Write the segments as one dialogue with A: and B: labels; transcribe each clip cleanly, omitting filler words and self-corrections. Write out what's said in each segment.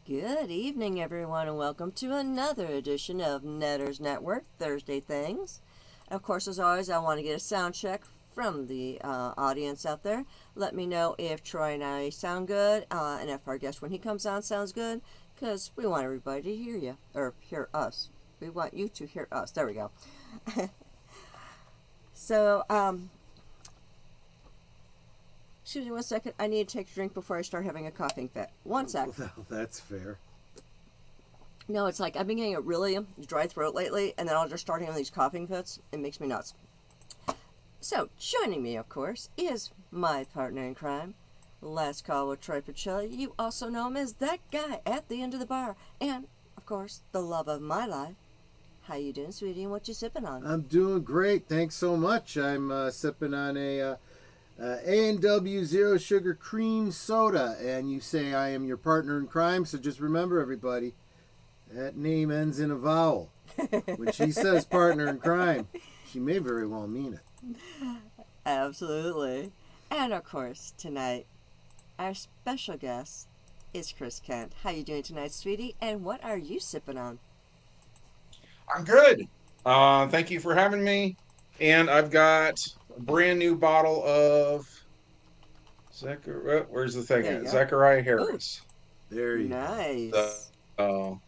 A: Good evening, everyone, and welcome to another edition of Netters Network Thursday Things. Of course, as always, I want to get a sound check from the audience out there. Let me know if Troy and I sound good, and if our guest, when he comes on, sounds good, because we want everybody to hear you, or hear us. We want you to hear us. There we go. So, excuse me 1 second. I need to take a drink before I start having a coughing fit. 1 sec.
B: Well, that's fair.
A: No, it's like I've been getting a really dry throat lately, and then I'll just start having these coughing fits. It makes me nuts. So, joining me, of course, is my partner in crime, Last Call with Troy Pacelli. You also know him as that guy at the end of the bar, and, of course, the love of my life. How you doing, sweetie, and what you sipping on?
B: I'm doing great. Thanks so much. I'm sipping on a A&W Zero Sugar Cream Soda, and you say I am your partner in crime, so just remember, everybody, that name ends in a vowel. When she says partner in crime, she may very well mean it.
A: Absolutely. And, of course, tonight, our special guest is Chris Kent. How you doing tonight, sweetie, and what are you sipping on?
C: I'm good. Thank you for having me. And I've got a brand new bottle of where's the thing
A: There you
C: at?
A: go.
C: Zachariah Harris.
B: There you go.
A: Nice.
C: So,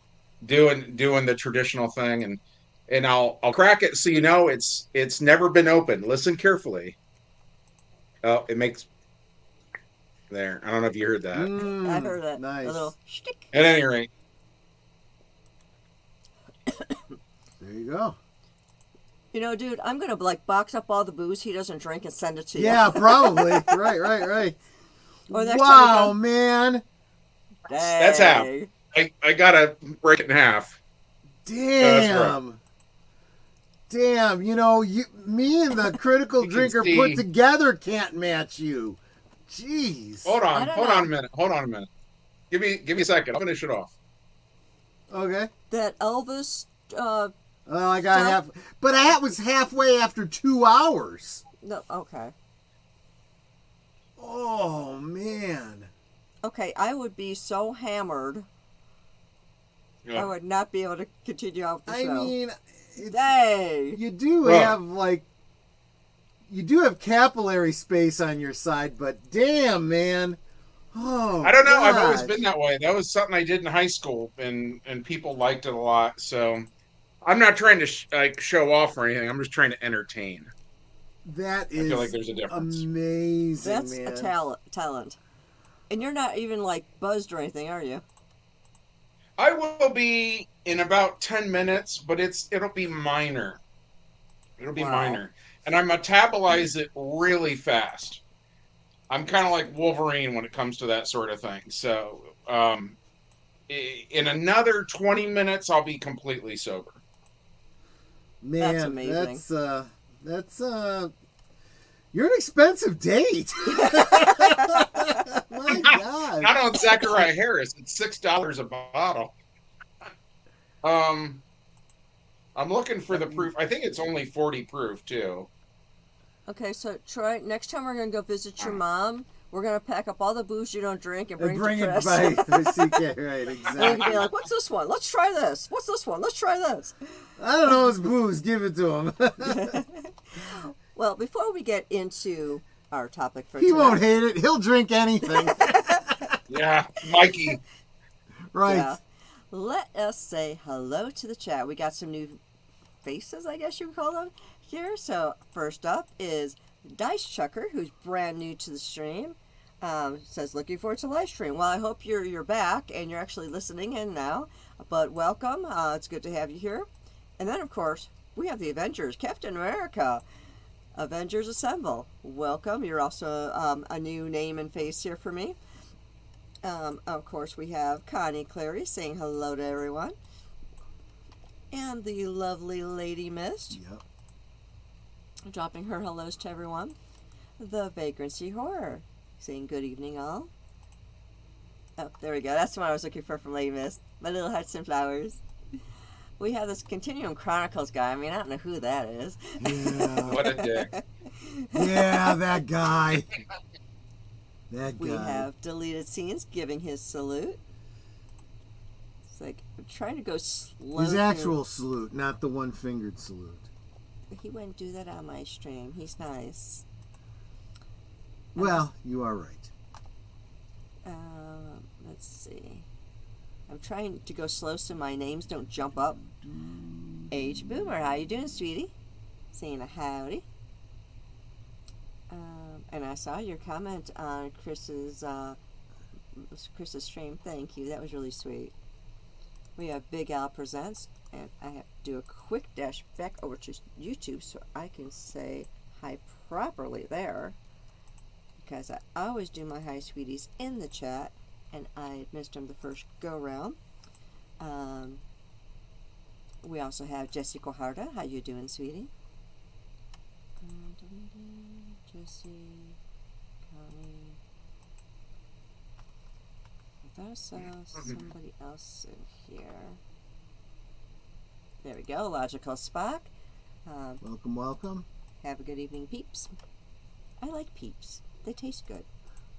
C: doing the traditional thing, and I'll crack it so you know it's never been opened. Listen carefully. Oh, it makes there. I don't know if you heard that.
A: I've heard that.
B: Nice.
A: A little shtick.
C: At any rate,
B: There you go.
A: You know, dude, I'm gonna box up all the booze he doesn't drink and send it to you.
B: Yeah, probably. Right.
A: Or next
B: Wow,
A: time
B: man.
C: that's half. I gotta break it in half.
B: Damn. Damn, me and the critical
C: You can
B: drinker
C: see.
B: put together can't match you. Jeez.
C: Hold
A: I
C: on,
A: don't
C: hold
A: know.
C: on a minute. Hold on a minute. Give me a second. I'll finish it off.
B: Okay.
A: That Elvis.
B: Well, I got half, but that was halfway after 2 hours.
A: No. Okay.
B: Oh man.
A: Okay. I would be so hammered.
C: Yeah.
A: I would not be able to continue out the
B: I
A: show.
B: mean, it's,
A: Hey.
B: you do
C: Well-
B: have capillary space on your side, but damn, man. Oh,
C: I don't know. I've always
B: gosh.
C: been that way. That was something I did in high school, and people liked it a lot. So I'm not trying to show off or anything. I'm just trying to entertain.
B: That
C: I
B: is
C: feel like there's a difference.
B: amazing,
A: That's
B: man.
A: a talent. And you're not even buzzed or anything, are you?
C: I will be in about 10 minutes, but it'll be minor. It'll be
A: Wow.
C: minor, and I metabolize it really fast. I'm kind of like Wolverine when it comes to that sort of thing. So in another 20 minutes, I'll be completely sober.
B: Man,
A: That's amazing.
B: That's you're an expensive date. My God.
C: Not on Zachariah Harris. It's $6 a bottle. I'm looking for the proof. I think it's only 40 proof too.
A: Okay, so Troy, next time we're gonna go visit your mom, we're gonna pack up all the booze you don't drink and bring
B: Bring
A: it to
B: it
A: Chris.
B: by CK, right?
A: And we
B: Exactly.
A: can be like, "What's this one? Let's try this. What's this one? Let's try this."
B: I don't know his booze. Give it to him.
A: Well, before we get into our topic for
B: He
A: tonight,
B: won't hate it. He'll drink anything.
C: Yeah, Mikey.
B: Right.
A: yeah, let us say hello to the chat. We got some new faces, I guess you would call them, here. So first up is Dice Chucker, who's brand new to the stream. Says looking forward to live stream. Well, I hope you're back and you're actually listening in now. But welcome. It's good to have you here. And then of course we have the Avengers, Captain America. Avengers Assemble. Welcome. You're also a new name and face here for me. Of course, we have Connie Clary saying hello to everyone. And the lovely Lady Myst
B: Yep.
A: dropping her hellos to everyone. The Vagrancy Horror saying good evening all. Oh, there we go. That's the one I was looking for from Lady Myst. My little hearts and flowers. We have this Continuum Chronicles guy. I mean, I don't know who that is.
B: Yeah.
C: What a dick.
B: Yeah, that guy. That guy.
A: We have Deleted Scenes giving his salute. It's like I'm trying to go slow.
B: His actual salute, not the one-fingered salute.
A: He wouldn't do that on my stream. He's nice.
B: Well, you are right.
A: Let's see. I'm trying to go slow so my names don't jump up. Age Boomer, how you doing, sweetie? Saying a howdy. And I saw your comment on Chris's stream. Thank you. That was really sweet. We have Big Al Presents, and I have to do a quick dash back over to YouTube so I can say hi properly there, because I always do my hi sweeties in the chat, and I missed them the first go round. We also have Jessie Cojarda. How you doing, sweetie? Jessie, Connie. I thought I saw somebody else in here. There we go, Logical Spock.
B: Welcome, welcome.
A: Have a good evening, peeps. I like peeps. They taste good.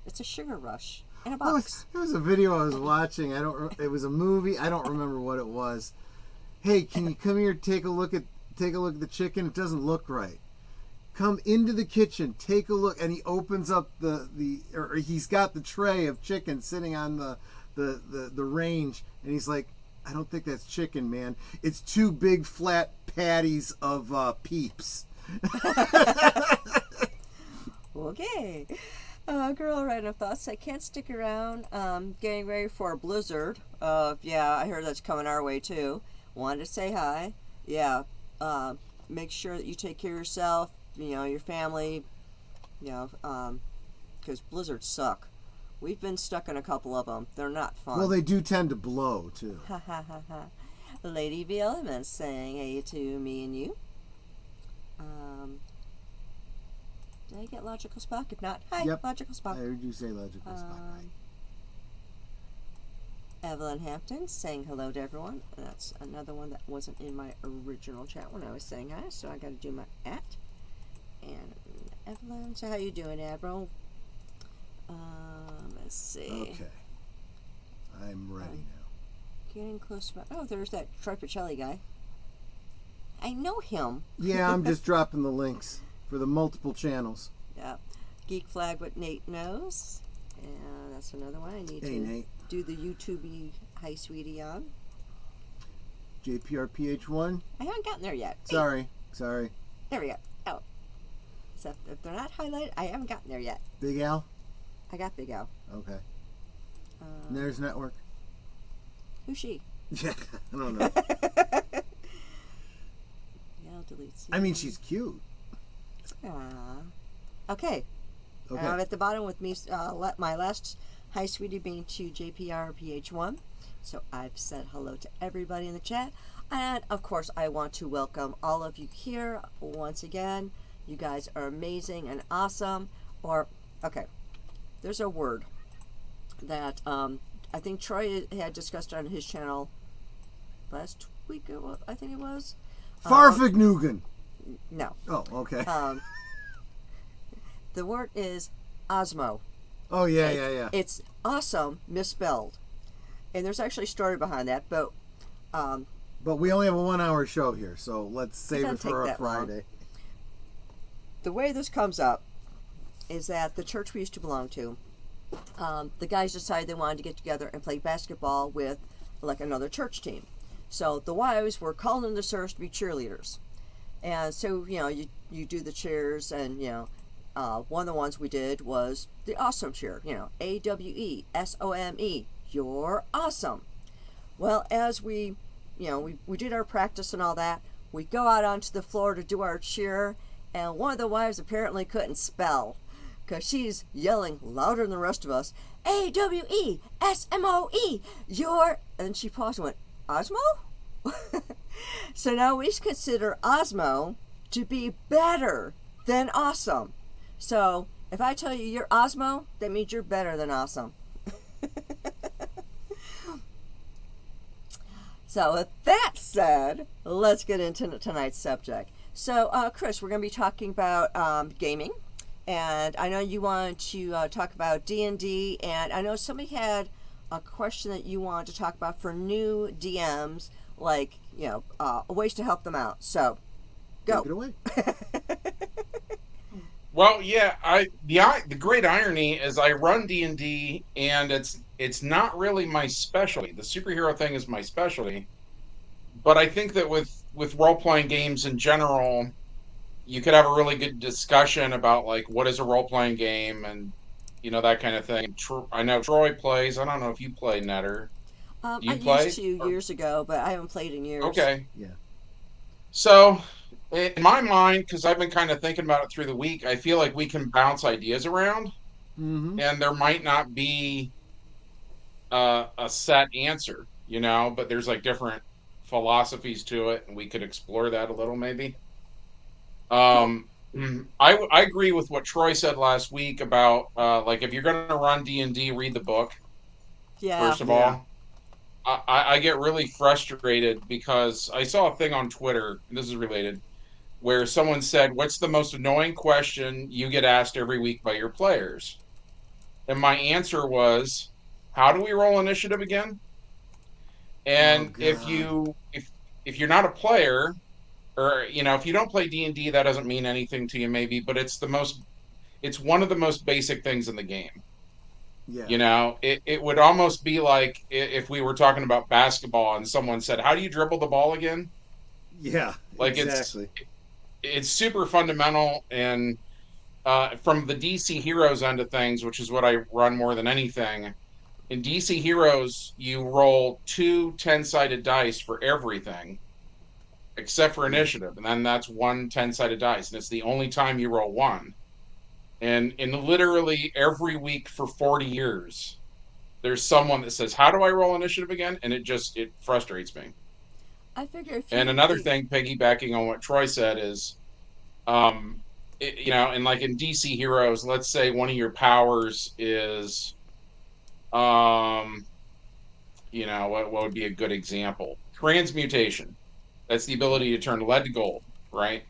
A: It's a sugar rush in a box.
B: It was a video I was watching. It was a movie. I don't remember what it was. Hey, can you come here? Take a look at the chicken. It doesn't look right. Come into the kitchen. Take a look. And he opens up or he's got the tray of chicken sitting on the range, and he's like, I don't think that's chicken, man. It's two big flat patties of Peeps.
A: Okay. Girl, random thoughts. I can't stick around. Getting ready for a blizzard. Yeah, I heard that's coming our way too. Wanted to say hi. Yeah. Make sure that you take care of yourself, your family, because blizzards suck. We've been stuck in a couple of them. They're not fun.
B: Well, they do tend to blow too.
A: Ha ha ha ha. Lady V Elements saying hey to me and you. Did I get Logical Spock? If not, hi,
B: yep.
A: Logical Spock.
B: I heard you say Logical Spock. Right.
A: Evelyn Hampton saying hello to everyone. That's another one that wasn't in my original chat when I was saying hi, so I got to do my @ And Evelyn, so how you doing, Admiral? Let's see.
B: Okay. I'm ready now.
A: Getting close to oh, there's that Troy Pacelli guy. I know him.
B: Yeah, I'm just dropping the links for the multiple channels.
A: Yeah. Geek Flag What Nate Knows. And that's another one I need to
B: Nate.
A: do the YouTube hi sweetie on.
B: JPRPH1.
A: I haven't gotten there yet.
B: Sorry.
A: There we go. Oh. So if they're not highlighted, I haven't gotten there yet.
B: Big Al?
A: I got Big Al.
B: Okay. There's Network.
A: Who's she?
B: Yeah, I don't know.
A: Yeah, I'll delete.
B: I mean, she's cute.
A: Aww. Okay. I'm at the bottom with me. My last hi sweetie being to JPRPH1. So I've said hello to everybody in the chat. And of course, I want to welcome all of you here once again. You guys are amazing and awesome. There's a word that I think Troy had discussed on his channel last week. I think it was.
B: Farfignugan.
A: No.
B: Oh, okay.
A: The word is Osmo.
B: Oh, yeah.
A: It's awesome misspelled. And there's actually a story behind that, but
B: we only have a 1 hour show here, so let's save it for a Friday.
A: Long. The way this comes up is that the church we used to belong to, the guys decided they wanted to get together and play basketball with like another church team. So the wives were calling in the service to be cheerleaders. And so, you do the cheers, and, one of the ones we did was the awesome cheer, AWESOME, you're awesome. Well, as we did our practice and all that, we go out onto the floor to do our cheer, and one of the wives apparently couldn't spell, because she's yelling louder than the rest of us, AWESMOE, you're, and she paused and went, Osmo? So now we consider Osmo to be better than awesome. So if I tell you you're Osmo, that means you're better than awesome. So with that said, let's get into tonight's subject. So Chris, we're going to be talking about gaming. And I know you wanted to talk about D&D, and I know somebody had a question that you want to talk about for new DMs, like, ways to help them out. So,
B: Take
A: go.
B: it away.
C: Well, yeah, the great irony is I run D&D and it's not really my specialty. The superhero thing is my specialty, but I think that with role-playing games in general, you could have a really good discussion about like what is a role-playing game and that kind of thing. I know Troy plays. I don't know if you play, Netter. Do
A: I
C: you
A: used
C: play?
A: to years ago, but I haven't played in years.
C: Okay.
B: Yeah.
C: So, in my mind, because I've been kind of thinking about it through the week, I feel like we can bounce ideas around,
B: Mm-hmm.
C: and there might not be a set answer, but there's like different philosophies to it, and we could explore that a little maybe.
A: Cool.
C: I agree with what Troy said last week about like if you're going to run D&D, read the book
A: Yeah.
C: first of
B: Yeah.
C: all. I get really frustrated because I saw a thing on Twitter, and this is related, where someone said, "What's the most annoying question you get asked every week by your players?" And my answer was, "How do we roll initiative again?"
B: Oh
C: And
B: God.
C: if you're not a player, or if you don't play D&D, that doesn't mean anything to you maybe, but it's one of the most basic things in the game.
B: Yeah.
C: It would almost be like if we were talking about basketball and someone said, "How do you dribble the ball again?"
B: Yeah.
C: Like
B: Exactly.
C: it's super fundamental. And from the DC Heroes end of things, which is what I run more than anything, in DC Heroes, you roll two 10-sided dice for everything except for
B: Yeah.
C: initiative. And then that's one 10-sided dice. And it's the only time you roll one. And in literally every week for 40 years, there's someone that says, "How do I roll initiative again?" And it frustrates me.
A: I figure if
C: And
A: you,
C: another thing, piggybacking on what Troy said, is um and like in DC Heroes, let's say one of your powers is um what would be a good example? Transmutation. That's the ability to turn lead to gold, right?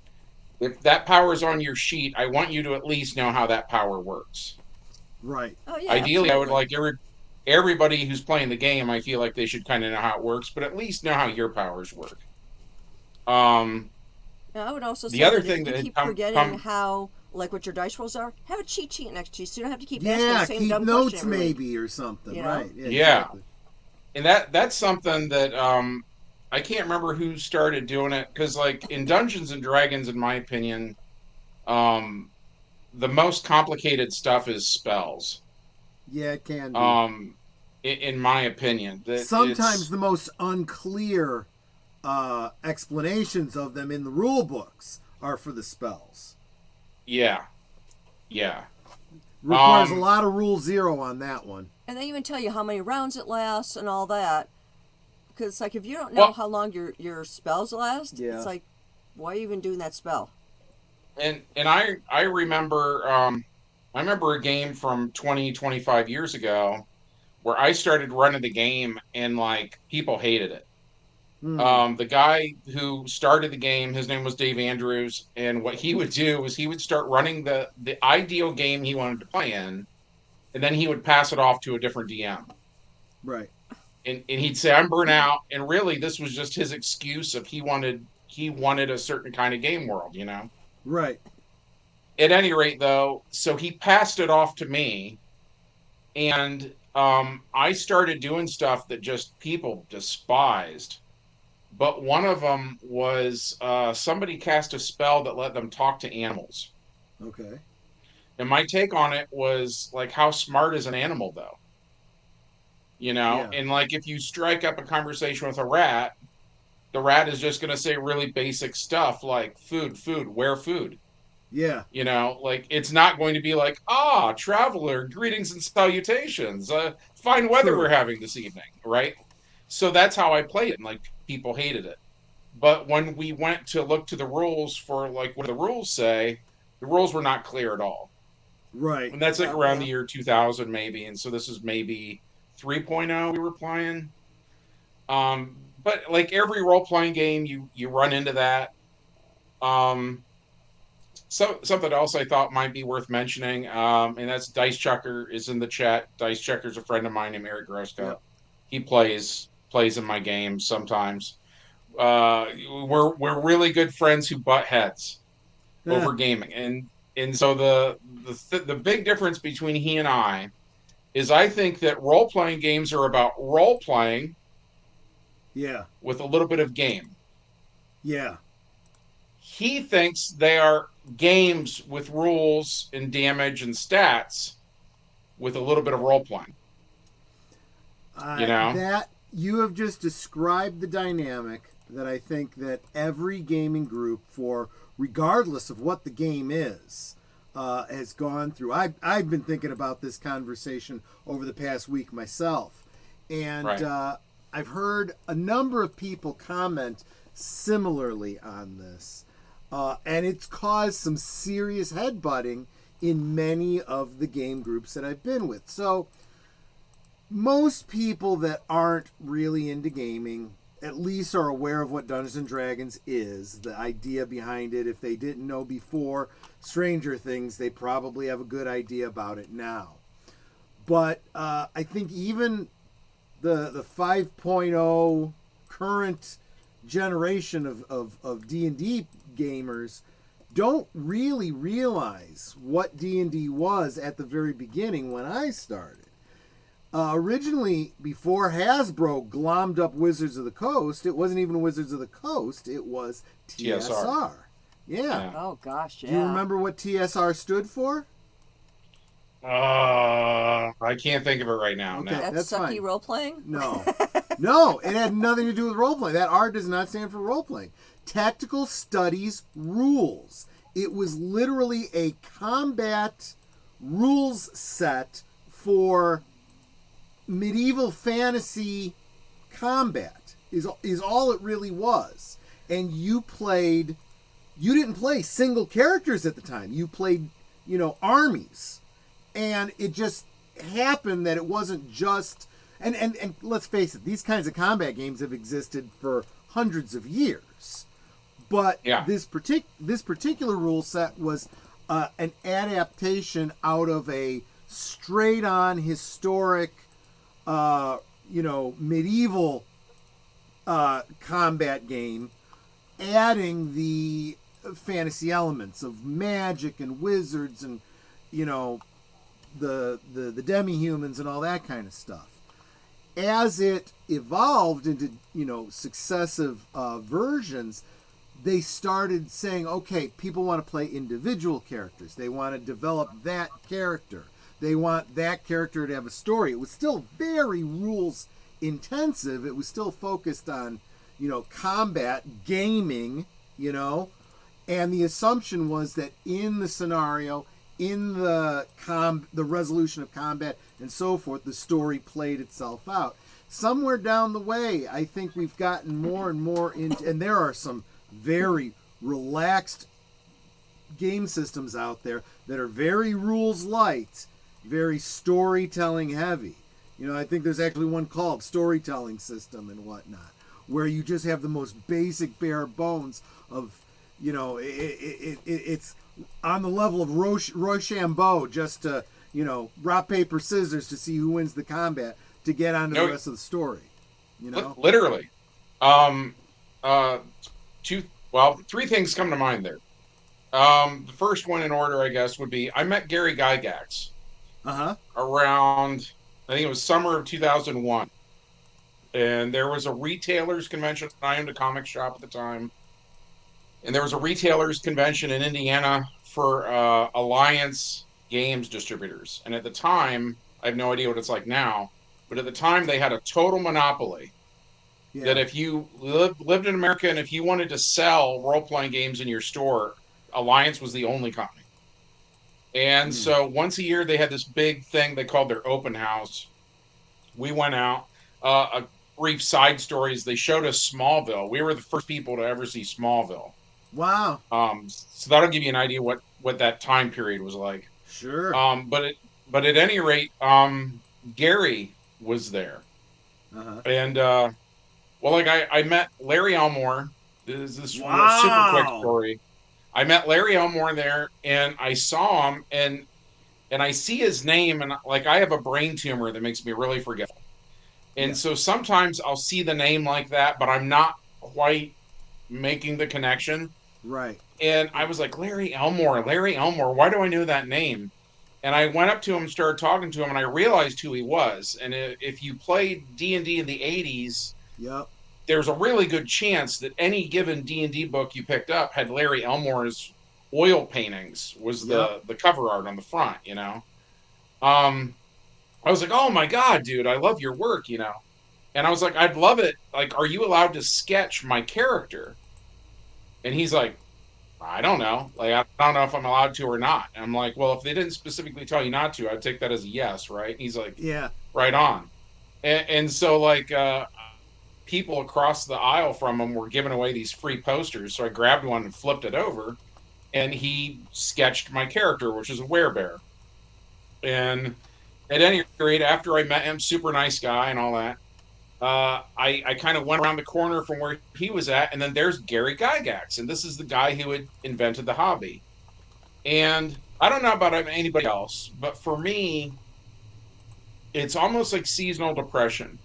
C: If that power is on your sheet, I want you to at least know how that power works.
B: Right.
A: oh yeah,
C: Ideally, I would
A: absolutely.
C: like everybody who's playing the game, I feel like they should kind of know how it works, but at least know how your powers work. Um,
A: And I would also
C: the
A: say
C: other
A: that if
C: thing
A: you
C: that had
A: keep forgetting
C: come
A: how, like, what your dice rolls are, have a cheat sheet next to you, so you don't have to keep asking the
B: Yeah.
A: same
B: Keep
A: dumb question
B: notes
A: every week.
B: maybe or something.
A: You know?
B: Right. Yeah.
C: yeah,
B: Exactly.
C: and that's something that I can't remember who started doing it, because like in Dungeons and Dragons, in my opinion, um, the most complicated stuff is spells.
B: Yeah. It can be.
C: Um, in my opinion, that
B: Sometimes
C: it's
B: the most unclear explanations of them in the rule books are for the spells.
C: yeah, yeah.
B: Requires a
C: Um,
B: lot of rule zero on that one.
A: And they even tell you how many rounds it lasts and all that. Because, like, if you don't know
C: well,
A: how long your spells last,
B: Yeah.
A: it's like, why are you even doing that spell?
C: and I remember a game from 25 years ago where I started running the game and like people hated it.
B: Hmm.
C: The guy who started the game, his name was Dave Andrews, and what he would do is he would start running the ideal game he wanted to play in, and then he would pass it off to a different DM.
B: Right.
C: And he'd say, "I'm burnt out," and really this was just his excuse of he wanted a certain kind of game world.
B: Right.
C: At any rate, though, so he passed it off to me, and I started doing stuff that just people despised. But one of them was somebody cast a spell that let them talk to animals.
B: Okay.
C: And my take on it was like, how smart is an animal, though?
B: Yeah.
C: And like if you strike up a conversation with a rat, the rat is just going to say really basic stuff like food, food, where food.
B: Yeah.
C: Like it's not going to be like, traveler, greetings and salutations. Fine weather we're
B: True.
C: having this evening, right? So that's how I played it, and like people hated it. But when we went to look to the rules for like what the rules say, the rules were not clear at all.
B: Right.
C: And that's like
A: Oh,
C: around the
A: yeah.
C: year 2000 maybe, and so this is maybe 3.0 we were playing. But like every role playing game, you run into that. Um, something else I thought might be worth mentioning, and that's Dice Chucker is in the chat. Dice Chucker's a friend of mine named Eric Grosko.
B: Yep.
C: He plays in my games sometimes. We're really good friends who butt heads
B: Yeah.
C: over gaming, and so the big difference between he and I is I think that role playing games are about role playing
B: Yeah.
C: with a little bit of game.
B: Yeah.
C: He thinks they are games with rules and damage and stats with a little bit of role playing. You know?
B: That you have just described the dynamic that I think that every gaming group, for regardless of what the game is, has gone through. I've been thinking about this conversation over the past week myself, and
C: Right.
B: I've heard a number of people comment similarly on this, and it's caused some serious headbutting in many of the game groups that I've been with. So most people that aren't really into gaming at least are aware of what Dungeons and Dragons is, the idea behind it. If they didn't know before Stranger Things, they probably have a good idea about it now. But I think even the 5.0 current generation of D&D gamers don't really realize what D&D was at the very beginning when I started. Originally, before Hasbro glommed up Wizards of the Coast, it wasn't even Wizards of the Coast, it was TSR. Yeah.
A: Oh gosh, yeah.
B: Do you remember what TSR stood for?
C: I can't think of it right now.
B: Okay.
C: No.
A: That's
B: That's
A: sucky
B: fine.
A: role playing.
B: No. No, it had nothing to do with role playing. That R does not stand for role playing. Tactical Studies Rules. It was literally a combat rules set for medieval fantasy combat is all it really was. And you didn't play single characters at the time. You played, armies. And it just happened that it wasn't just and let's face it, these kinds of combat games have existed for hundreds of years. But
C: Yeah.
B: this particular rule set was an adaptation out of a straight on historic medieval combat game, adding the fantasy elements of magic and wizards and the demi-humans and all that kind of stuff. As it evolved into successive versions, they started saying, okay, people want to play individual characters. They want to develop that character. They want that character to have a story. It was still very rules intensive. It was still focused on, combat, gaming, and the assumption was that in the scenario, in the resolution of combat and so forth, the story played itself out. Somewhere down the way, I think we've gotten more and more into, and there are some very relaxed game systems out there that are very rules light, very storytelling heavy. I think there's actually one called Storytelling System and whatnot, where you just have the most basic bare bones of, it's on the level of Rochambeau, just to, rock, paper, scissors to see who wins the combat to get onto the rest of the story.
C: Literally. Three things come to mind there. The first one in order, I guess, would be I met Gary Gygax around, I think it was summer of 2001. And there was a retailers convention. I owned a comic shop at the time. And there was a retailers convention in Indiana for Alliance Games distributors. And at the time, I have no idea what it's like now, but at the time they had a total monopoly. Yeah. That if you lived in America and if you wanted to sell role-playing games in your store, Alliance was the only company. And so once a year they had this big thing they called their open house. We went out. A brief side story is they showed us Smallville. We were the first people to ever see Smallville.
B: Wow.
C: So that'll give you an idea what that time period was like.
B: Sure.
C: But at any rate, Gary was there. And I met Larry Elmore. This is a super quick story. I met Larry Elmore there, and I saw him, and I see his name, and like I have a brain tumor that makes me really forgetful. And
B: Yeah.
C: so sometimes I'll see the name like that, but I'm not quite making the connection.
B: Right.
C: And I was like, Larry Elmore, why do I know that name? And I went up to him, started talking to him, and I realized who he was. And if you played D&D in the 80s,
B: Yep.
C: there's a really good chance that any given D&D book you picked up had Larry Elmore's oil paintings was
B: Yep.
C: the cover art on the front, you know. Um I was like, "Oh my god, dude, I love your work, you know." And I was like, "I'd love it. Like, are you allowed to sketch my character?" And he's like, "I don't know. Like, I don't know if I'm allowed to or not." And I'm like, "Well, if they didn't specifically tell you not to, I'd take that as a yes, right?" And he's like,
B: Yeah.
C: "Right on." And so like people across the aisle from him were giving away these free posters, so I grabbed one and flipped it over, and he sketched my character, which is a werebear. And at any rate, after I met him, super nice guy and all that, I kind of went around the corner from where he was at, and then there's Gary Gygax, and this is the guy who had invented the hobby. And I don't know about anybody else, but for me, it's almost like seasonal depression,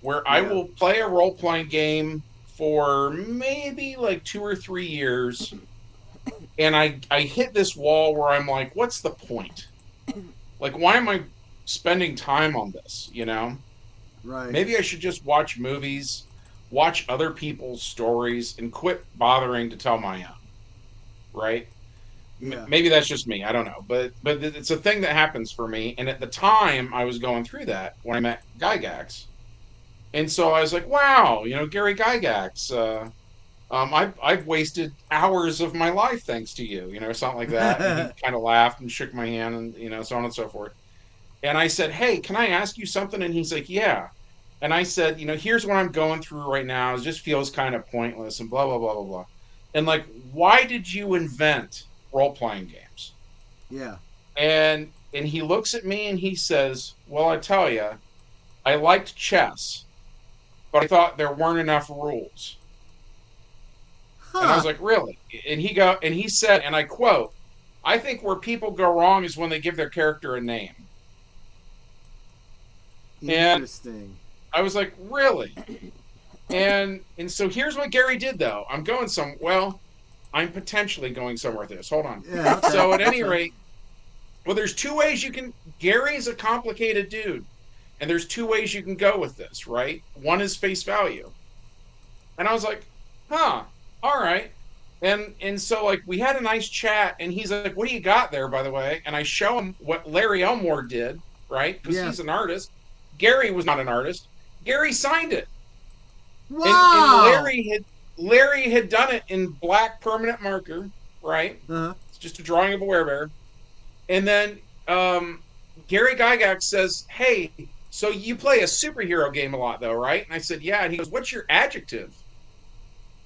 C: where I
B: Yeah.
C: will play a role playing game for maybe like 2 or 3 years, and I hit this wall where I'm like, what's the point? Like, why am I spending time on this? You know,
B: Right.
C: maybe I should just watch movies, watch other people's stories, and quit bothering to tell my own. Right?
B: Yeah.
C: Maybe that's just me. I don't know, but it's a thing that happens for me. And at the time, I was going through that when I met Gygax, and so I was like, wow, you know, Gary Gygax. I've wasted hours of my life thanks to you, you know, something like that. And he kind of laughed and shook my hand, and you know, so on and so forth. And I said, hey, can I ask you something? And he's like, yeah. And I said, you know, here's what I'm going through right now. It just feels kind of pointless and blah blah blah blah blah. And like, why did you invent role playing games?
B: Yeah.
C: And he looks at me and he says, well, I tell you, I liked chess, but I thought there weren't enough rules. And I was
B: Huh.
C: like, really? And he said, and I quote, I think where people go wrong is when they give their character a name. And
B: Interesting.
C: I was like, really? And so here's what Gary did though. I'm potentially going somewhere with this. Hold on.
B: Yeah. Okay.
C: So at
B: That's
C: any
B: right.
C: rate, well, there's two ways you can Gary's a complicated dude. And there's two ways you can go with this, right? One is face value. And I was like, huh, all right. And so like we had a nice chat, and he's like, what do you got there, by the way? And I show him what Larry Elmore did, right? Because
B: Yeah.
C: he's an artist. Gary was not an artist. Gary signed it. And
B: Wow.
C: Larry had done it in black permanent marker, right?
B: Uh-huh.
C: It's just a drawing of a werebear. And then Gary Gygax says, hey, so you play a superhero game a lot though, right? And I said, yeah. And he goes, what's your adjective?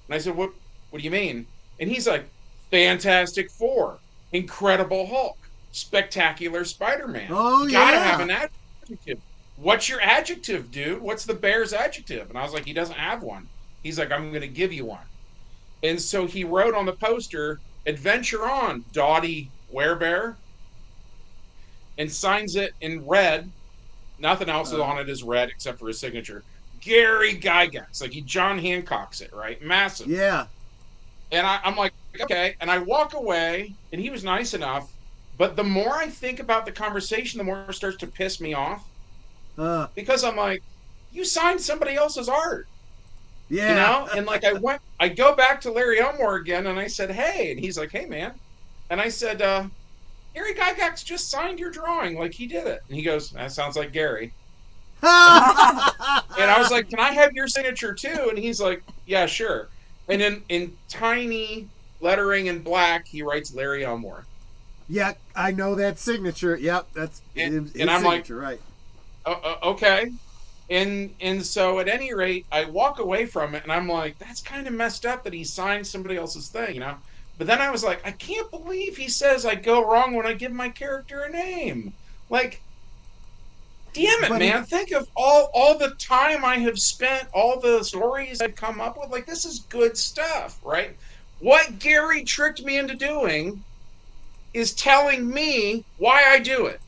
C: And I said, what do you mean? And he's like, Fantastic Four, Incredible Hulk, Spectacular Spider-Man.
B: Oh
C: You gotta have
B: yeah.
C: an adjective. What's your adjective, dude? What's the bear's adjective? And I was like, he doesn't have one. He's like, I'm gonna give you one. And so he wrote on the poster, Adventure on, Dottie Werebear, and signs it in red. Nothing else
B: Uh,
C: on it is red except for his signature. Gary Gygax. Like he John Hancocks it, right? Massive.
B: yeah.
C: And I'm like, okay. And I walk away, and he was nice enough. But the more I think about the conversation, the more it starts to piss me off
B: Uh,
C: because I'm like, you signed somebody else's art, you
B: yeah.
C: know? And like, I go back to Larry Elmore again, and I said, hey. And he's like, hey, man. And I said, Gary Gygax just signed your drawing. Like, he did it. And he goes, that sounds like Gary. And I was like, can I have your signature too? And he's like, yeah, sure. And then in tiny lettering in black, he writes Larry Elmore.
B: Yeah, I know that signature. Yep, that's his
C: And I'm like,
B: signature, right?
C: Okay. And so at any rate, I walk away from it, and I'm like, that's kind of messed up that he signed somebody else's thing, you know? But then I was like, I can't believe he says I go wrong when I give my character a name. Like, damn it,
B: But he,
C: man. Think of all the time I have spent, all the stories I've come up with. Like, this is good stuff, right? What Gary tricked me into doing is telling me why I do it.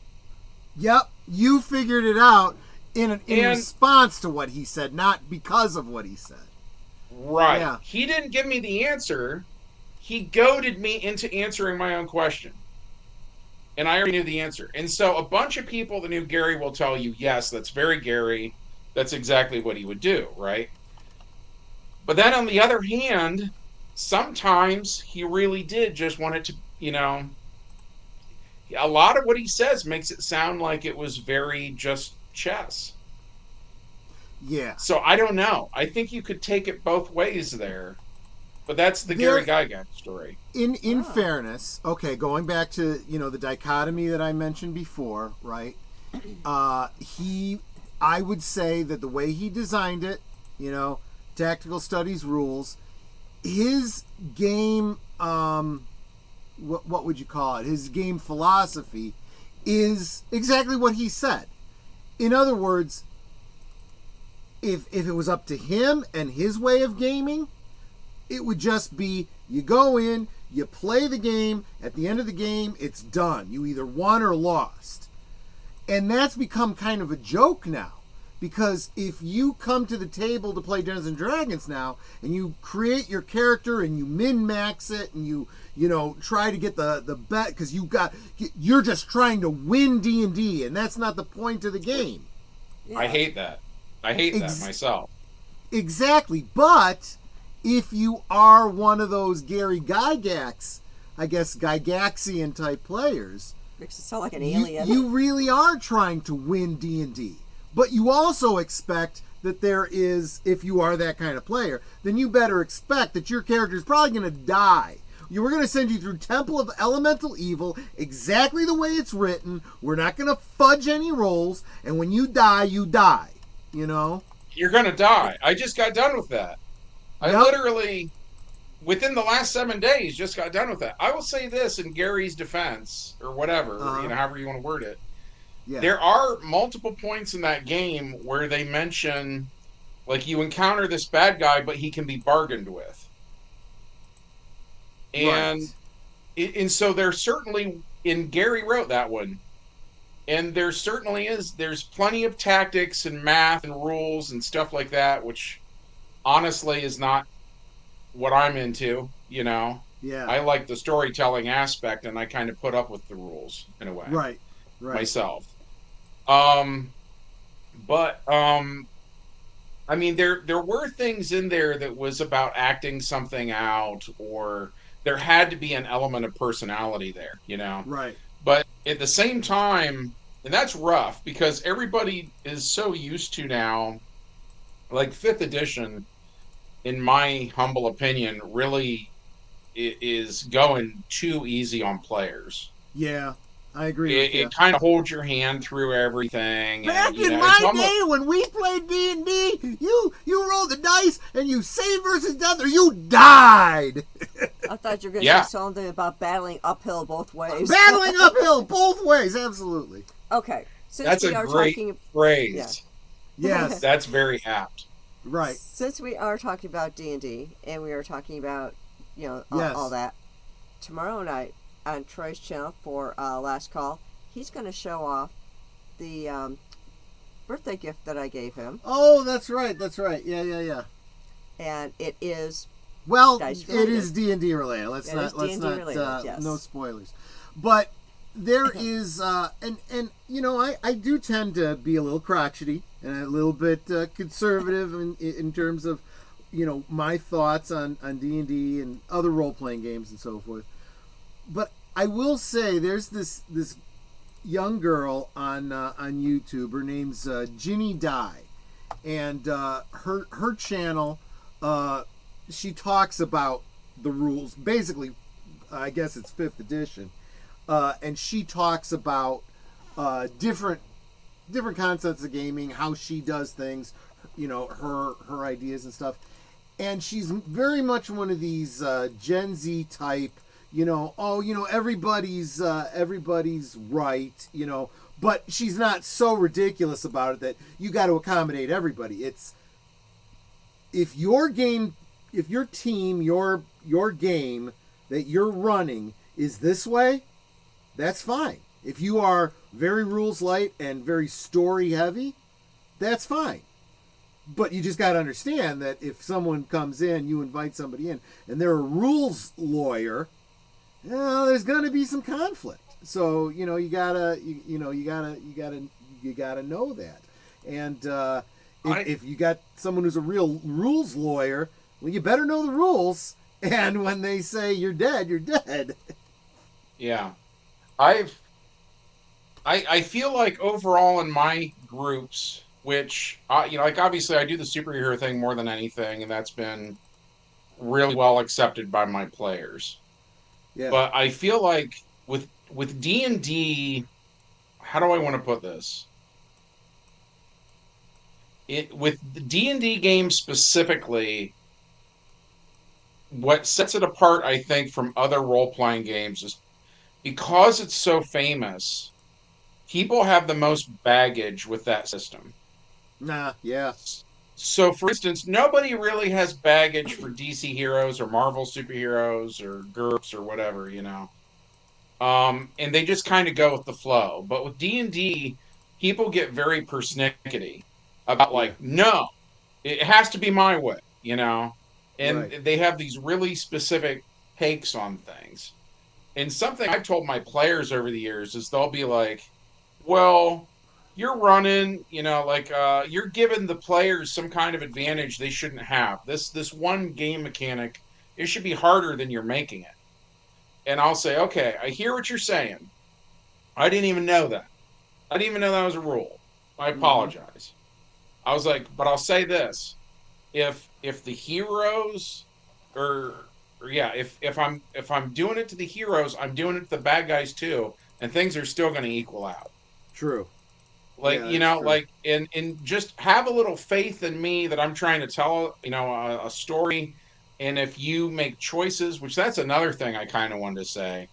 B: Yep, you figured it out in
C: And
B: response to what he said, not because of what he said.
C: right,
B: Yeah,
C: he didn't give me the answer. He goaded me into answering my own question. And I already knew the answer. And so a bunch of people that knew Gary will tell you, yes, that's very Gary. That's exactly what he would do, right? But then on the other hand, sometimes he really did just want it to, a lot of what he says makes it sound like it was very just chess.
B: yeah.
C: So I don't know. I think you could take it both ways there. But that's the Gary
B: There,
C: Gygax story.
B: in
A: Oh.
B: fairness, okay, going back to the dichotomy that I mentioned before, right? He, I would say that the way he designed it, tactical studies rules, his game, what would you call it? His game philosophy is exactly what he said. In other words, if it was up to him and his way of gaming, it would just be you go in, you play the game, at the end of the game, it's done. You either won or lost. And that's become kind of a joke now. Because if you come to the table to play Dungeons and Dragons now, and you create your character and you min-max it, and you try to get the bet, because you're just trying to win D&D, and that's not the point of the game.
A: Yeah.
C: I hate that. I hate that myself.
B: Exactly. But if you are one of those Gary Gygax, I guess Gygaxian type players,
A: Makes it sound like an alien.
B: you really are trying to win D&D. But you also expect that there is, if you are that kind of player, then you better expect that your character is probably going to die. We're going to send you through Temple of Elemental Evil exactly the way it's written. We're not going to fudge any rolls. And when you die, you die.
C: You're going to die. I just got done with that. I literally, within the last 7 days, just got done with that. I will say this in Gary's defense, or whatever, however you want to word it.
B: Yeah.
C: There are multiple points in that game where they mention, like, you encounter this bad guy, but he can be bargained with. And
B: Right.
C: and so there's certainly, and Gary wrote that one, and there certainly there's plenty of tactics and math and rules and stuff like that, which honestly is not what I'm into.
B: Yeah.
C: I like the storytelling aspect, and I kind of put up with the rules in a way.
B: Right.
C: Myself. But I mean, there were things in there that was about acting something out, or there had to be an element of personality there,
B: Right.
C: But at the same time, and that's rough because everybody is so used to now, like 5th edition, in my humble opinion, really is going too easy on players.
B: Yeah. I agree with you.
C: It kind of holds your hand through everything.
B: Back
C: and,
B: in my day when we played D&D, you rolled the dice and you saved versus death or you died.
A: I thought you were going to say something about battling uphill both ways.
B: Battling uphill both ways, absolutely.
A: Okay. Since
C: That's
A: we
C: a
A: are
C: great
A: talking,
C: phrase.
A: Yeah.
B: Yes.
C: That's very apt.
B: Right.
A: Since we are talking about D&D and we are talking about, all that, tomorrow night on Troy's channel for Last Call, he's going to show off the birthday gift that I gave him.
B: Oh, that's right. Yeah.
A: And it is
B: Well,
A: dice
B: it
A: related.
B: is D&D related. Let's
A: It
B: not
A: is D&D related, yes.
B: no spoilers. But there is and I do tend to be a little crotchety and a little bit conservative in terms of my thoughts on D&D and other role-playing games and so forth. But I will say there's this young girl on YouTube. Her name's Ginny Dye, and her channel, she talks about the rules. Basically, I guess it's 5th edition, and she talks about different concepts of gaming, how she does things, her ideas and stuff. And she's very much one of these Gen Z type. Everybody's right, but she's not so ridiculous about it that you got to accommodate everybody. It's if your team, your your game that you're running is this way, that's fine. If you are very rules light and very story heavy, that's fine. But you just got to understand that if someone comes in, you invite somebody in, and they're a rules lawyer, there's going to be some conflict. So you gotta know that. And if you got someone who's a real rules lawyer, well, you better know the rules. And when they say you're dead, you're dead.
C: Yeah, I feel like overall in my groups, which like obviously I do the superhero thing more than anything, and that's been really well accepted by my players.
B: Yeah.
C: But I feel like with D&D, how do I want to put this? With the D&D games specifically, what sets it apart, I think, from other role-playing games is because it's so famous, people have the most baggage with that system.
B: Nah. Yeah.
C: So, for instance, nobody really has baggage for DC heroes or Marvel superheroes or GURPS or whatever, and they just kind of go with the flow. But with D&D, people get very persnickety about
B: Yeah.
C: like, no, it has to be my way. And
B: Right.
C: they have these really specific takes on things. And something I've told my players over the years is they'll be like, well, you're running, like you're giving the players some kind of advantage they shouldn't have. This one game mechanic, it should be harder than you're making it. And I'll say, okay, I hear what you're saying. I didn't even know that. I didn't even know that was a rule. I
B: Mm-hmm.
C: apologize. I was like, but I'll say this: if the heroes, or yeah, if I'm doing it to the heroes, I'm doing it to the bad guys too, and things are still going to equal out.
B: True.
C: Like
B: Yeah, that's true.
C: like and just have a little faith in me that I'm trying to tell a story. And if you make choices, which that's another thing I kind of wanted to say.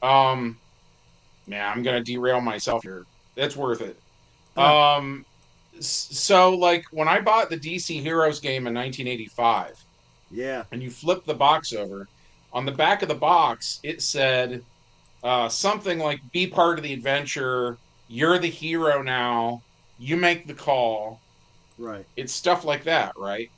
C: Um, Man, I'm gonna derail myself here. That's worth it.
B: Huh.
C: Um, so like when I bought the DC Heroes game in 1985,
B: Yeah.
C: and you flip the box over, on the back of the box it said something like "Be part of the adventure. You're the hero now. You make the call."
B: Right.
C: It's stuff like that, right?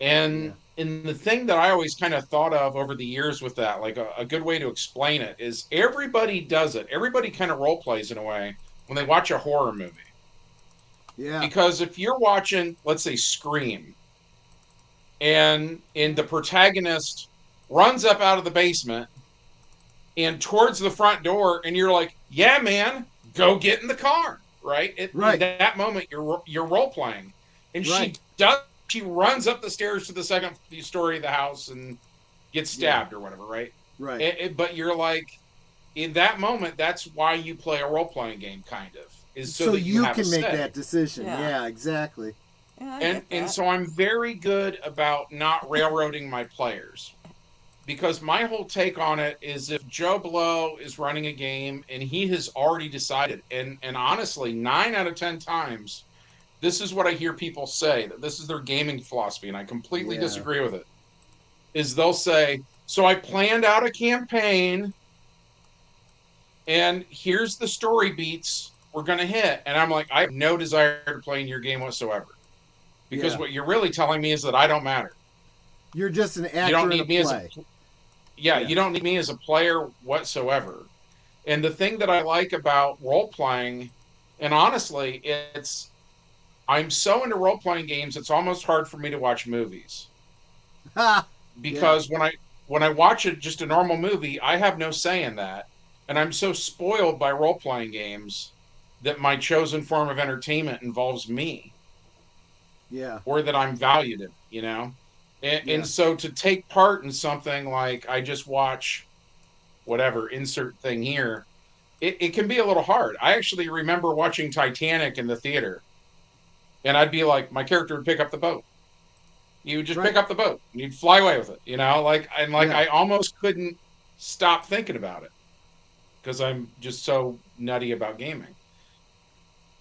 B: Yeah.
C: And the thing that I always kind of thought of over the years with that, like a good way to explain it, is everybody does it. Everybody kind of role plays in a way when they watch a horror movie.
B: Yeah.
C: Because if you're watching, let's say, Scream, and the protagonist runs up out of the basement and towards the front door, and you're like, "Yeah, man, go get in the car." Right? In
B: Right.
C: that moment, you're role playing, and she
B: Right.
C: does. She runs up the stairs to the second story of the house and gets
B: Yeah.
C: stabbed or whatever, right?
B: Right.
C: But you're like, in that moment, that's why you play a role playing game, kind of, is so
B: So
C: that you
B: you
C: have a
B: can make
C: say.
B: that decision.
A: Yeah.
B: Yeah, exactly.
A: Yeah, I
C: And
A: get
C: and
A: that.
C: so I'm very good about not railroading my players, because my whole take on it is if Joe Blow is running a game and he has already decided, and honestly, 9 out of 10 times, this is what I hear people say, that this is their gaming philosophy, and I completely
B: Yeah.
C: disagree with it, is they'll say, so I planned out a campaign and here's the story beats we're going to hit. And I'm like, I have no desire to play in your game whatsoever. Because
B: Yeah.
C: what you're really telling me is that I don't matter.
B: You're just an
C: You don't
B: actor in a
C: need me as a,
B: play.
C: yeah,
B: Yeah.
C: you don't need me as a player whatsoever. And the thing that I like about role playing, and honestly, I'm so into role playing games, it's almost hard for me to watch movies.
B: Ha. Yeah.
C: Because when I watch just a normal movie, I have no say in that, and I'm so spoiled by role playing games that my chosen form of entertainment involves me,
B: Yeah.
C: or that I'm valued in. And
B: Yeah.
C: so to take part in something like I just watch whatever insert thing here, it can be a little hard. I actually remember watching Titanic in the theater, and I'd be like, my character would pick up the boat. You would just pick
B: Right.
C: up the boat and you'd fly away with it. Like
B: Yeah.
C: I almost couldn't stop thinking about it because I'm just so nutty about gaming.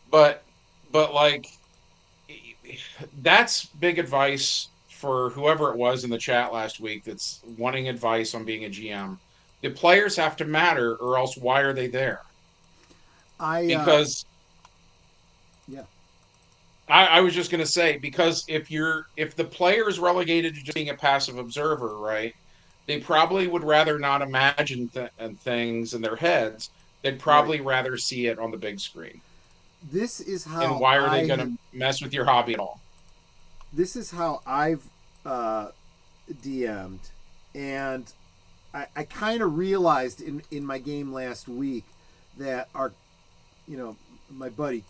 C: But like that's big advice for whoever it was in the chat last week that's wanting advice on being a GM. The players have to matter, or else why are they there? Because
B: yeah.
C: I was just going to say, because if the player is relegated to just being a passive observer, right? They probably would rather not imagine things in their heads. They'd probably rather see it on the big screen.
B: This is
C: And
B: how
C: why are they going to mess with your hobby at all?
B: This is how I've DM'd, and I kind of realized in my game last week that my buddy,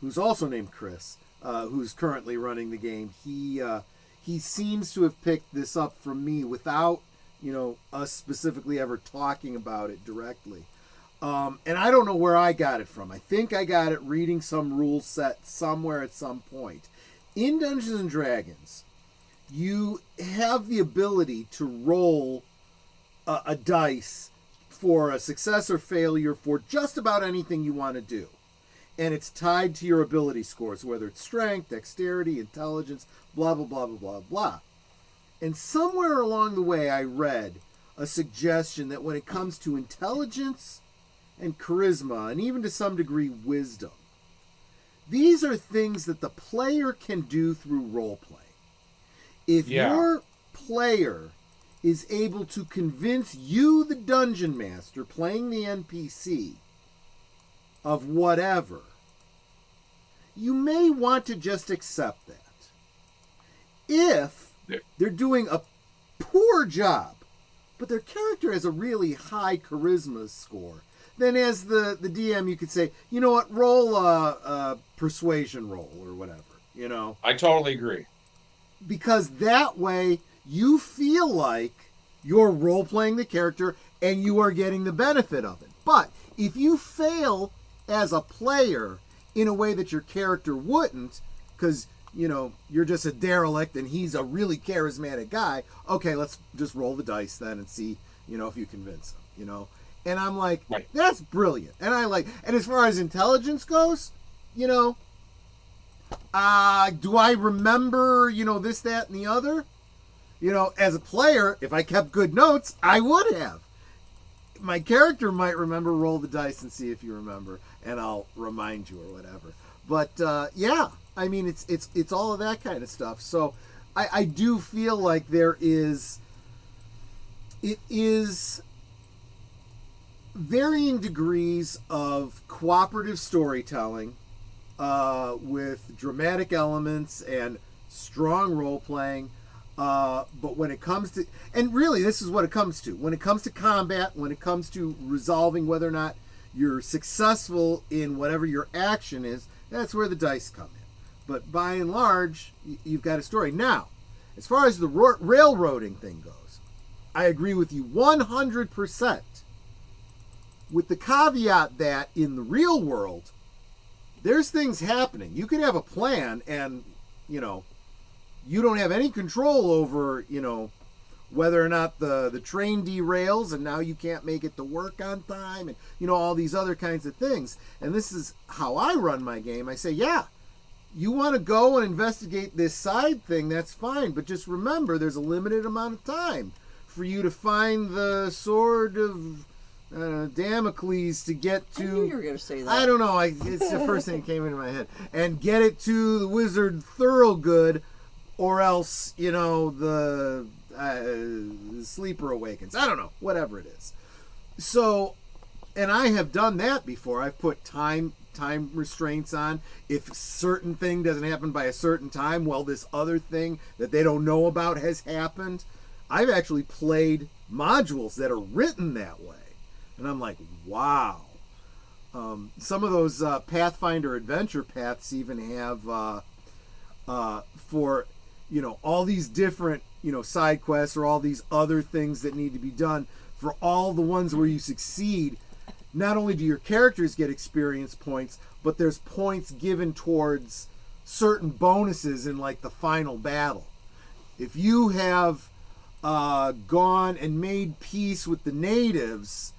B: who's also named Chris, who's currently running the game, he seems to have picked this up from me without us specifically ever talking about it directly. And I don't know where I got it from. I think I got it reading some rule set somewhere at some point. In Dungeons and Dragons, you have the ability to roll a dice for a success or failure for just about anything you want to do. And it's tied to your ability scores, whether it's strength, dexterity, intelligence, blah, blah, blah, blah, blah, blah. And somewhere along the way, I read a suggestion that when it comes to intelligence and charisma, and even to some degree wisdom, these are things that the player can do through role play. If your player is able to convince you, the dungeon master, playing the NPC, of whatever, you may want to just accept that. If they're doing a poor job, but their character has a really high charisma score, then as the DM, you could say, you know what, roll a persuasion roll or whatever,
C: I totally agree.
B: Because that way you feel like you're role-playing the character and you are getting the benefit of it. But if you fail as a player in a way that your character wouldn't, because, you're just a derelict and he's a really charismatic guy, okay, let's just roll the dice then and see, if you convince him, And I'm like, That's brilliant. And and as far as intelligence goes, do I remember, this, that, and the other? As a player, if I kept good notes, I would have. My character might remember, roll the dice and see if you remember, and I'll remind you or whatever. But, it's all of that kind of stuff. So I do feel like it is varying degrees of cooperative storytelling with dramatic elements and strong role playing. But when it comes to, and really this is what it comes to, when it comes to combat, when it comes to resolving whether or not you're successful in whatever your action is, that's where the dice come in. But by and large, you've got a story. Now, as far as the railroading thing goes, I agree with you 100%. With the caveat that in the real world, there's things happening. You could have a plan and, you don't have any control over, whether or not the train derails and now you can't make it to work on time and, all these other kinds of things. And this is how I run my game. I say, yeah, you want to go and investigate this side thing, that's fine. But just remember, there's a limited amount of time for you to find the sword of Damocles to get to.
A: I knew you were going to say that.
B: I don't know. It's the first thing that came into my head. And get it to the wizard Thorogood, or else, the sleeper awakens. I don't know. Whatever it is. So, and I have done that before. I've put time restraints on. If a certain thing doesn't happen by a certain time, well, this other thing that they don't know about has happened. I've actually played modules that are written that way. And I'm like, wow. Some of those Pathfinder adventure paths even have for, all these different, side quests or all these other things that need to be done. For all the ones where you succeed, not only do your characters get experience points, but there's points given towards certain bonuses in like the final battle. If you have gone and made peace with the natives,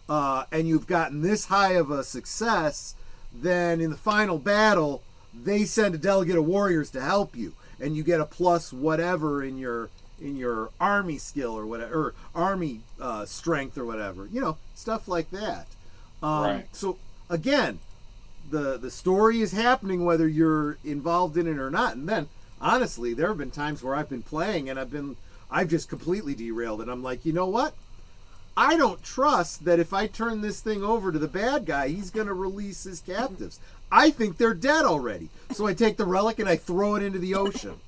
B: and you've gotten this high of a success, then in the final battle, they send a delegate of warriors to help you. and you get a plus whatever in your army skill or whatever, or army strength or whatever, stuff like that.
C: Right.
B: So again, the story is happening whether you're involved in it or not. And then honestly, there have been times where I've been playing and I've just completely derailed, and I'm like, you know what? I don't trust that if I turn this thing over to the bad guy, he's going to release his captives. I think they're dead already. So I take the relic and I throw it into the ocean.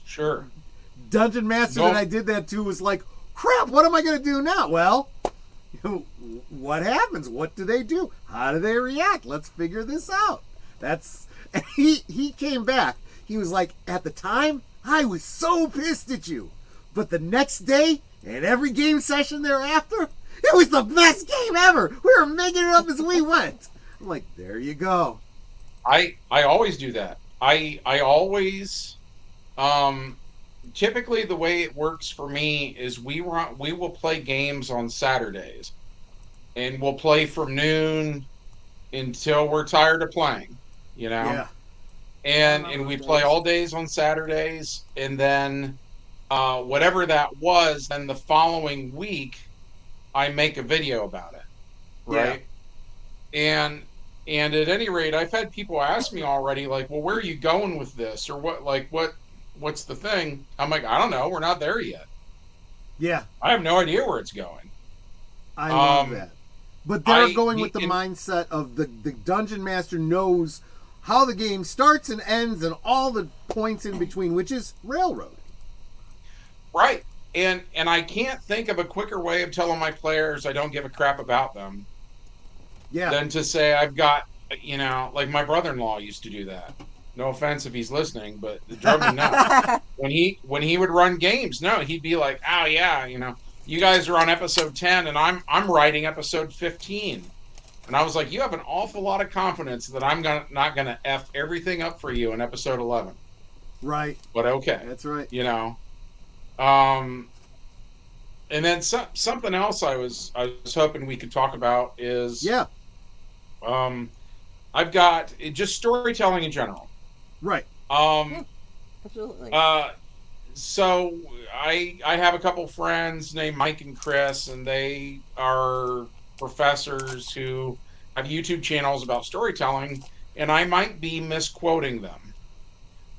C: Sure.
B: Dungeon Master that I did that to was like, crap, what am I going to do now? Well, what happens? What do they do? How do they react? Let's figure this out. He came back. He was like, at the time, I was so pissed at you. But the next day, and every game session thereafter, it was the best game ever. We were making it up as we went. I'm like, there you go.
C: I always do that. I always, typically the way it works for me is we will play games on Saturdays, and we'll play from noon until we're tired of playing,
B: Yeah.
C: And we play all days on Saturdays, and then whatever that was, then the following week I make a video about it, right? Yeah. And at any rate, I've had people ask me already, like, well, where are you going with this, or what's the thing? I'm like, I don't know, we're not there yet.
B: Yeah,
C: I have no idea where it's going.
B: I love that. But they're going with the mindset of the Dungeon Master knows how the game starts and ends and all the points in between, which is railroad. Right.
C: And I can't think of a quicker way of telling my players I don't give a crap about them than to say I've got, like my brother-in-law used to do that. No offense if he's listening, but it drove me nuts. When he would run games, he'd be like, oh yeah, you guys are on episode 10 and I'm writing episode 15. And I was like, you have an awful lot of confidence that I'm not gonna F everything up for you in episode 11.
B: Right.
C: But okay.
B: That's right.
C: And then something else I was hoping we could talk about is I've got just storytelling in general.
B: Right.
A: Absolutely.
C: So I have a couple friends named Mike and Chris, and they are professors who have YouTube channels about storytelling, and I might be misquoting them.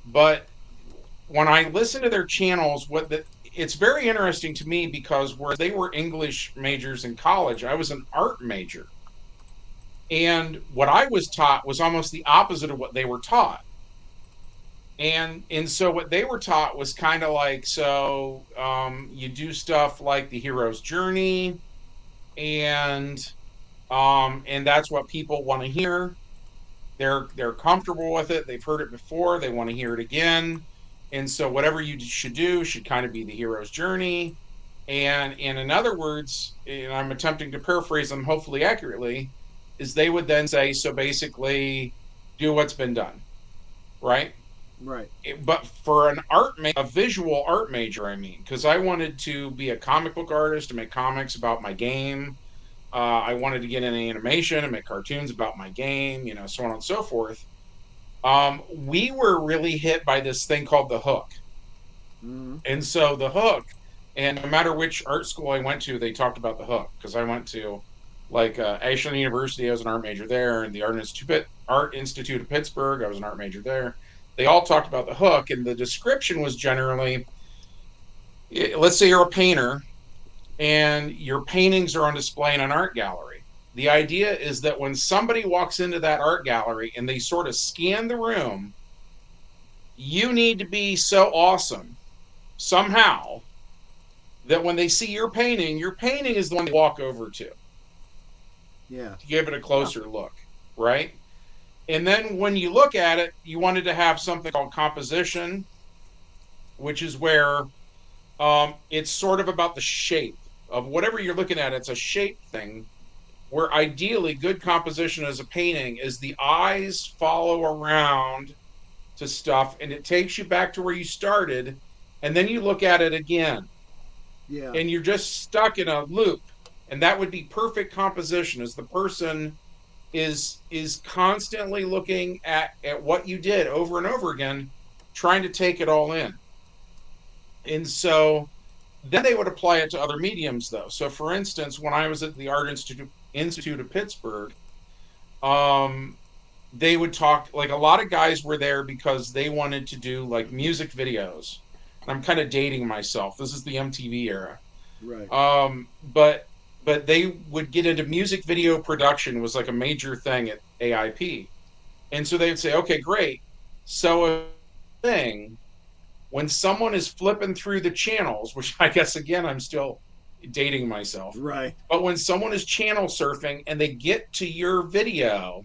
C: But when I listen to their channels, it's very interesting to me because where they were English majors in college, I was an art major. And what I was taught was almost the opposite of what they were taught. And so what they were taught was kind of like, you do stuff like the hero's journey, and that's what people want to hear. They're comfortable with it. They've heard it before. They want to hear it again. And so whatever you should do should kind of be the hero's journey. And in other words, and I'm attempting to paraphrase them hopefully accurately, is they would then say, so basically do what's been done, right?
B: Right.
C: But for a visual art major, because I wanted to be a comic book artist to make comics about my game. I wanted to get into animation and make cartoons about my game, so on and so forth. We were really hit by this thing called the hook.
B: Mm-hmm.
C: And so the hook, and no matter which art school I went to, they talked about the hook, because I went to Ashland University, I was an art major there, and the Art Institute of Pittsburgh, I was an art major there. They all talked about the hook, and the description was generally, let's say you're a painter and your paintings are on display in an art gallery. The idea is that when somebody walks into that art gallery and they sort of scan the room, you need to be so awesome somehow that when they see your painting is the one they walk over to.
B: Yeah.
C: To give it a closer look, right? And then when you look at it, you wanted to have something called composition, which is where it's sort of about the shape of whatever you're looking at. It's a shape thing, where ideally good composition as a painting is the eyes follow around to stuff, and it takes you back to where you started, and then you look at it again.
B: Yeah.
C: And you're just stuck in a loop. And that would be perfect composition, as the person is constantly looking at what you did over and over again, trying to take it all in. And so then they would apply it to other mediums, though. So, for instance, when I was at the Art Institute of Pittsburgh, um, they would talk, like, a lot of guys were there because they wanted to do like music videos. I'm kind of dating myself. This is the MTV era.
B: Right.
C: But they would get into music video production, was like a major thing at AIP. And so they would say, okay, great. So a thing when someone is flipping through the channels, which I guess again I'm still dating myself,
B: Right.
C: but when someone is channel surfing and they get to your video,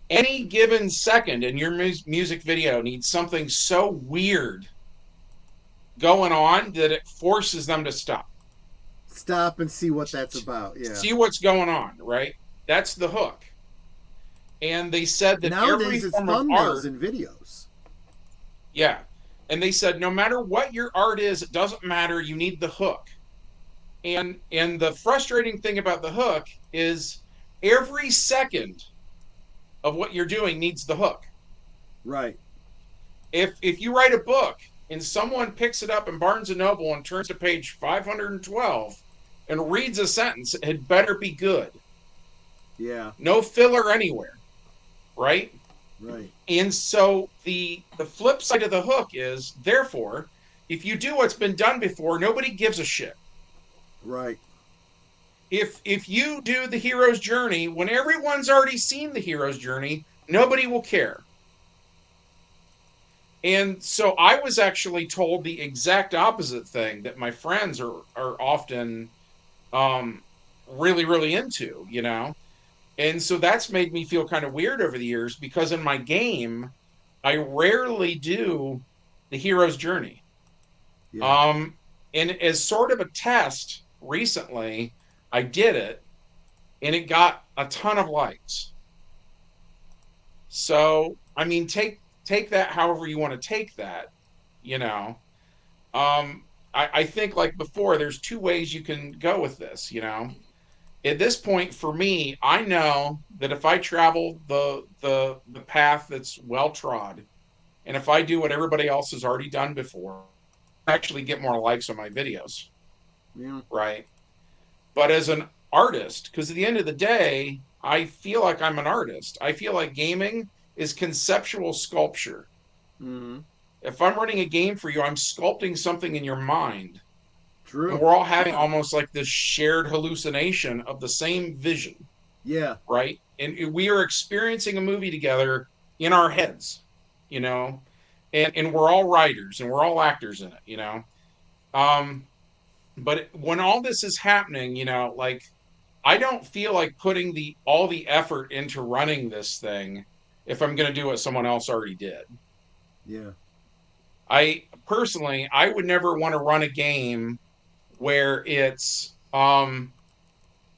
C: any given second in your music video needs something so weird going on that it forces them to stop.
B: Stop and see what that's about. Yeah.
C: See what's going on, right? That's the hook. And they said that every
B: Nowadays it's
C: form of
B: thumbnails
C: art,
B: and videos.
C: yeah. And they said no matter what your art is, it doesn't matter. You need the hook. And the frustrating thing about the hook is every second of what you're doing needs the hook.
B: Right.
C: If you write a book and someone picks it up in Barnes and Noble and turns to page 512 and reads a sentence, it had better be good.
B: Yeah.
C: No filler anywhere, right?
B: Right.
C: And so the flip side of the hook is, therefore, if you do what's been done before, nobody gives a shit.
B: Right.
C: If you do the hero's journey when everyone's already seen the hero's journey, nobody will care. And so I was actually told the exact opposite thing that my friends are often really, really into, you know? And so that's made me feel kind of weird over the years because in my game, I rarely do the hero's journey.
B: Yeah.
C: And as sort of a test recently, I did it and it got a ton of likes. So, I mean, take that however you want to take that, you know. I think like before, there's two ways you can go with this, you know. At this point, for me, I know that if I travel the path that's well trod, and if I do what everybody else has already done before, I actually get more likes on my videos,
B: Yeah.
C: right? But as an artist, because at the end of the day, I feel like I'm an artist. I feel like gaming is conceptual sculpture.
B: Mm-hmm.
C: If I'm running a game for you, I'm sculpting something in your mind. And
B: True.
C: we're all having
B: Yeah.
C: almost like this shared hallucination of the same vision,
B: Yeah.
C: right? And we are experiencing a movie together in our heads, you know, and we're all writers and we're all actors in it, you know. Um, but when all this is happening, you know, like I don't feel like putting the all the effort into running this thing if I'm going to do what someone else already did.
B: Yeah.
C: I personally, I would never want to run a game where it's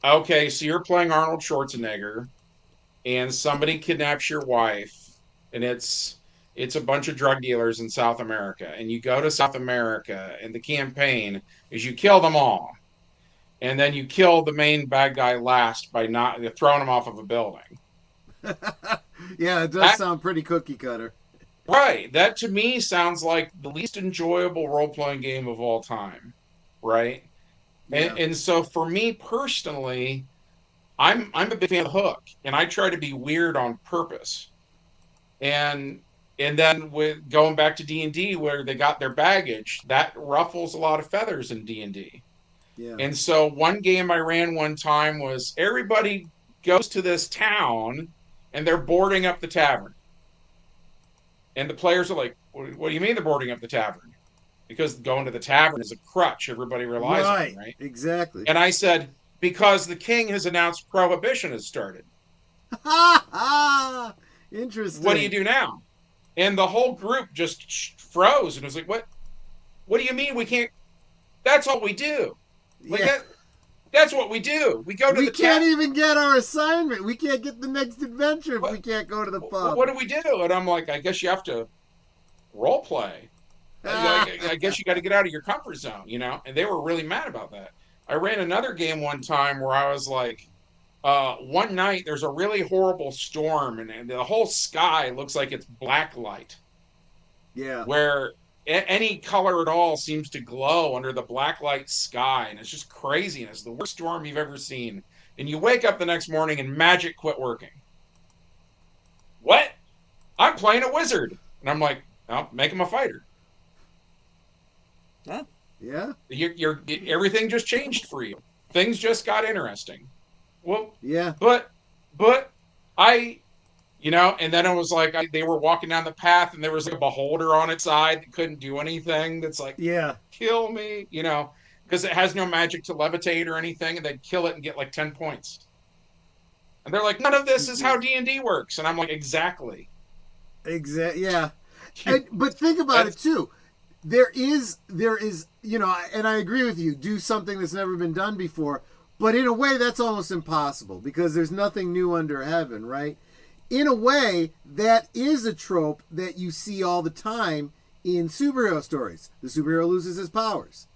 C: okay, so you're playing Arnold Schwarzenegger and somebody kidnaps your wife and it's a bunch of drug dealers in South America and you go to South America and the campaign is you kill them all and then you kill the main bad guy last by not throwing him off of a building.
B: Yeah, it does
C: That
B: sound pretty cookie cutter.
C: right, that to me sounds like the least enjoyable role-playing game of all time, right?
B: Yeah.
C: And so for me personally, I'm a big fan of the hook, and I try to be weird on purpose. And then with going back to D&D where they got their baggage, that ruffles a lot of feathers in D&D.
B: Yeah.
C: And so one game I ran one time was everybody goes to this town and they're boarding up the tavern. And the players are like, what do you mean they're boarding up the tavern? Because going to the tavern is a crutch everybody relies
B: Right.
C: on, right?
B: Exactly.
C: And I said, because the king has announced prohibition has started.
B: Interesting.
C: What do you do now? And the whole group just froze and was like, what do you mean we can't? That's all we do. Like
B: Yeah.
C: that's what we do. We go to
B: We
C: the
B: can't even get our assignment. We can't get the next adventure if we can't go to the pub.
C: What do we do? And I'm like, I guess you have to role play. I guess you got to get out of your comfort zone, you know? And they were really mad about that. I ran another game one time where I was like, one night there's a really horrible storm and the whole sky looks like it's black light.
B: Yeah.
C: where any color at all seems to glow under the blacklight sky, and it's just crazy, and it's the worst storm you've ever seen. And you wake up the next morning and magic quit working. What? I'm playing a wizard, and I'm like, I'll make him a fighter.
A: Yeah.
B: Yeah.
C: You're everything just changed for you. Things just got interesting. Well,
B: Yeah.
C: but I, and then it was like they were walking down the path, and there was like a beholder on its side that couldn't do anything. That's like,
B: Yeah.
C: kill me, because it has no magic to levitate or anything, and they'd kill it and get like 10 points. And they're like, none of this is how D&D works. And I'm like, exactly.
B: Yeah. But think about it too. There is, and I agree with you, do something that's never been done before, but in a way that's almost impossible because there's nothing new under heaven, right? In a way, that is a trope that you see all the time in superhero stories. The superhero loses his powers,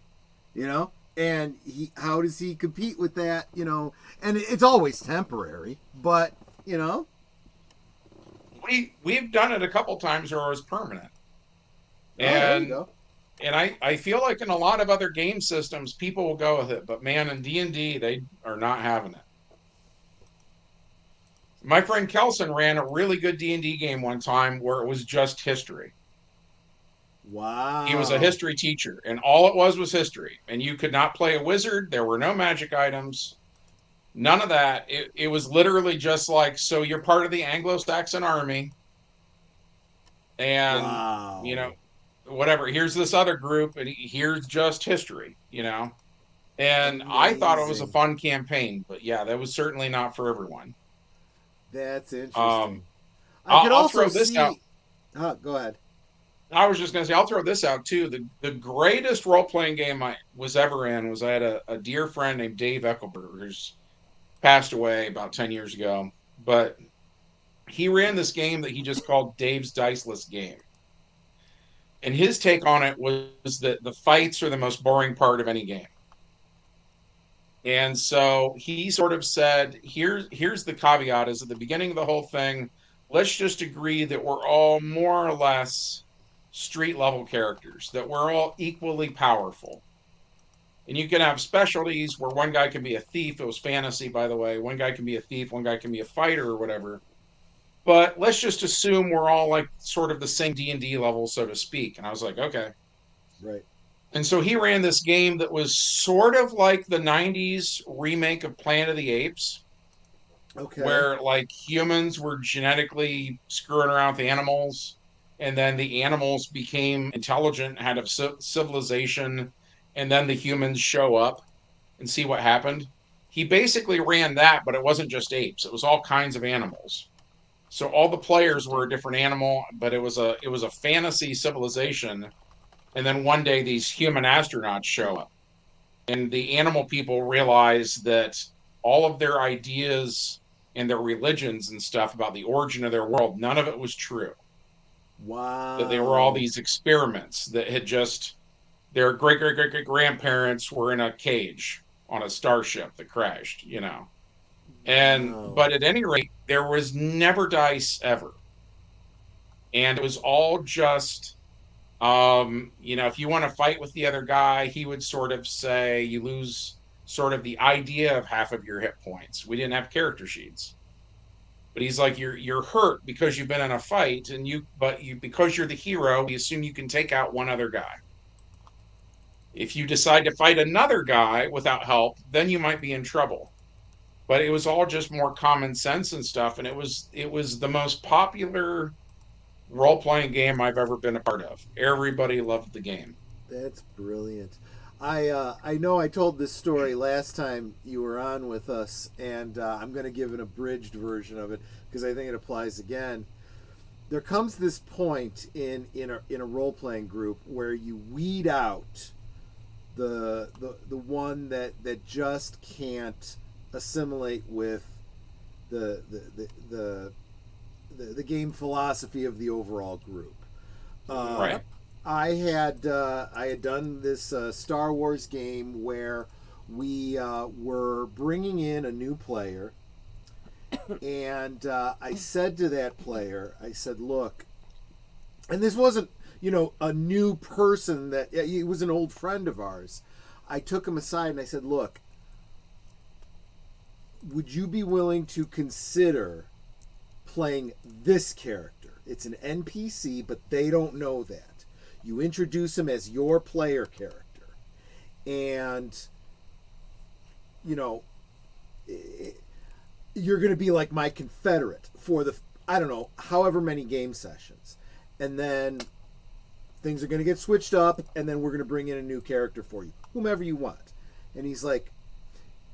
B: and how does he compete with that, and it's always temporary, but,
C: We've done it a couple times where it was permanent.
B: There you go.
C: And I feel like in a lot of other game systems, people will go with it. But man, in D&D, they are not having it. My friend Kelson ran a really good D&D game one time where it was just history.
B: Wow.
C: He was a history teacher, and all it was history. And you could not play a wizard. There were no magic items. None of that. It was literally just like, so you're part of the Anglo-Saxon army. And,
B: wow.
C: Whatever, here's this other group, and here's just history, And
B: Amazing.
C: I thought it was a fun campaign, but yeah, that was certainly not for everyone.
B: That's interesting.
C: I could also throw this out.
B: Go ahead.
C: I was just going to say, I'll throw this out too. The greatest role-playing game I was ever in was I had a dear friend named Dave Eckelberg, who's passed away about 10 years ago, but he ran this game that he just called Dave's Diceless Game. And his take on it was that the fights are the most boring part of any game. And so he sort of said, here's the caveat, is at the beginning of the whole thing, let's just agree that we're all more or less street level characters, that we're all equally powerful. And you can have specialties where one guy can be a thief. It was fantasy, by the way. One guy can be a thief, one guy can be a fighter or whatever. But let's just assume we're all like sort of the same D&D level, so to speak. And I was like, okay.
B: Right.
C: And so he ran this game that was sort of like the 90s remake of Planet of the Apes.
B: Okay.
C: Where like humans were genetically screwing around with animals. And then the animals became intelligent, had a civilization. And then the humans show up and see what happened. He basically ran that, but it wasn't just apes. It was all kinds of animals. So all the players were a different animal, but it was a fantasy civilization. And then one day these human astronauts show up. And the animal people realize that all of their ideas and their religions and stuff about the origin of their world, none of it was true.
B: Wow.
C: That they were all these experiments that had just, their great-great-great-great-grandparents were in a cage on a starship that crashed, But at any rate, there was never dice ever. And it was all just, if you want to fight with the other guy, he would sort of say you lose sort of the idea of half of your hit points. We didn't have character sheets. But he's like, you're hurt because you've been in a fight, because you're the hero, we assume you can take out one other guy. If you decide to fight another guy without help, then you might be in trouble. But it was all just more common sense and stuff, and it was the most popular role-playing game I've ever been a part of. Everybody loved the game.
B: That's brilliant. I know I told this story last time you were on with us, and I'm going to give an abridged version of it because I think it applies again. There comes this point in a role-playing group where you weed out the one that just can't assimilate with the game philosophy of the overall group.
C: Right.
B: I had done this Star Wars game where we were bringing in a new player, and I said to that player, I said, "Look," and this wasn't, a new person that he was an old friend of ours. I took him aside and I said, look, would you be willing to consider playing this character? It's an NPC, but they don't know that. You introduce him as your player character. And, you're going to be like my confederate for the, I don't know, however many game sessions. And then things are going to get switched up, and then we're going to bring in a new character for you, whomever you want. And he's like,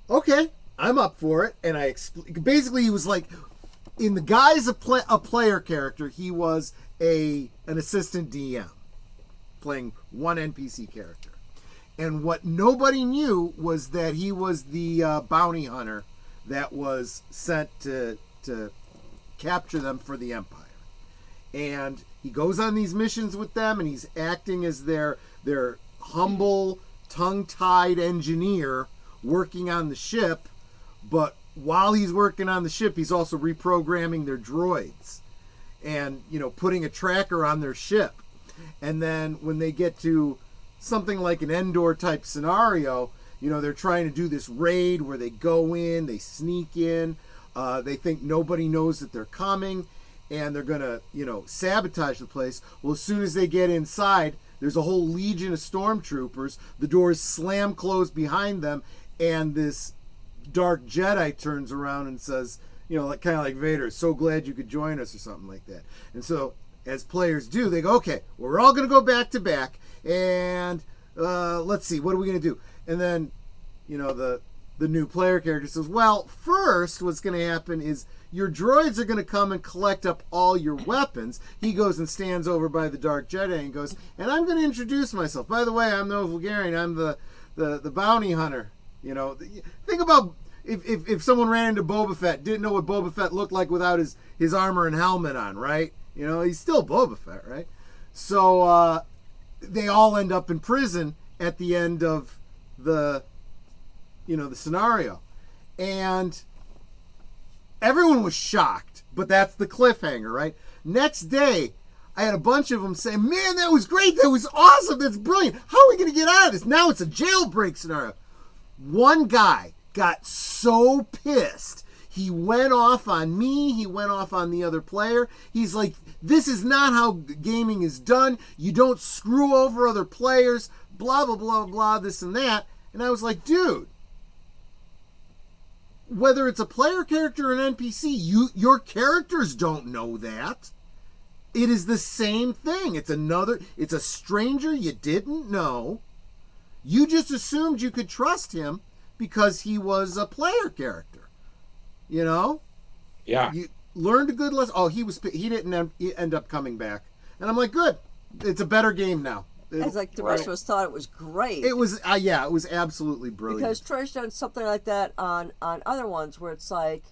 B: okay, I'm up for it. And basically he was like, in the guise of a player character, he was an assistant DM playing one NPC character. And what nobody knew was that he was the bounty hunter that was sent to capture them for the Empire. And he goes on these missions with them, and he's acting as their humble, tongue-tied engineer working on the ship. But while he's working on the ship, he's also reprogramming their droids and, putting a tracker on their ship. And then when they get to something like an Endor type scenario, they're trying to do this raid where they go in, they sneak in, they think nobody knows that they're coming, and they're going to, sabotage the place. Well, as soon as they get inside, there's a whole legion of stormtroopers. The doors slam closed behind them, and this dark Jedi turns around and says, kind of like Vader, so glad you could join us, or something like that. And so, as players do, they go, okay, well, we're all going to go back to back, and let's see, what are we going to do? And then, the new player character says, well, first what's going to happen is your droids are going to come and collect up all your weapons. He goes and stands over by the Dark Jedi and goes, and I'm going to introduce myself. By the way, I'm no Vulgarian. I'm the bounty hunter. Think about if someone ran into Boba Fett, didn't know what Boba Fett looked like without his armor and helmet on, right? He's still Boba Fett, right? So they all end up in prison at the end of the scenario. And everyone was shocked, but that's the cliffhanger, right? Next day, I had a bunch of them say, man, that was great. That was awesome. That's brilliant. How are we going to get out of this? Now it's a jailbreak scenario. One guy got so pissed. He went off on me. He went off on the other player. He's like, this is not how gaming is done. You don't screw over other players, blah, blah, blah, blah, this and that. And I was like, dude, whether it's a player character or an NPC, your characters don't know that. It is the same thing. It's a stranger you didn't know. You just assumed you could trust him because he was a player character.
C: Yeah.
B: You learned a good lesson. Oh, he didn't end up coming back. And I'm like, good. It's a better game now.
A: It's like the rest of us thought it was great.
B: It was, it was absolutely brilliant.
A: Because Troy's done something like that on other ones where it's like,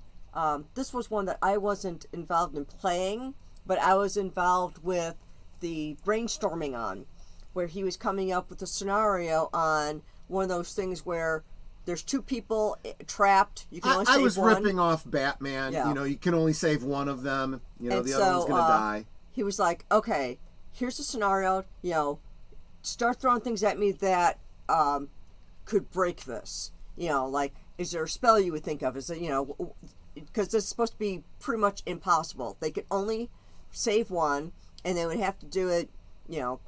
A: this was one that I wasn't involved in playing, but I was involved with the brainstorming on, where he was coming up with a scenario on one of those things where there's two people trapped. You can only save one. I was
B: ripping off Batman.
A: Yeah.
B: You can only save one of them. The other one's going to die.
A: He was like, okay, here's the scenario. Start throwing things at me that could break this. Like, is there a spell you would think of? Is it, because it's supposed to be pretty much impossible. They could only save one, and they would have to do it,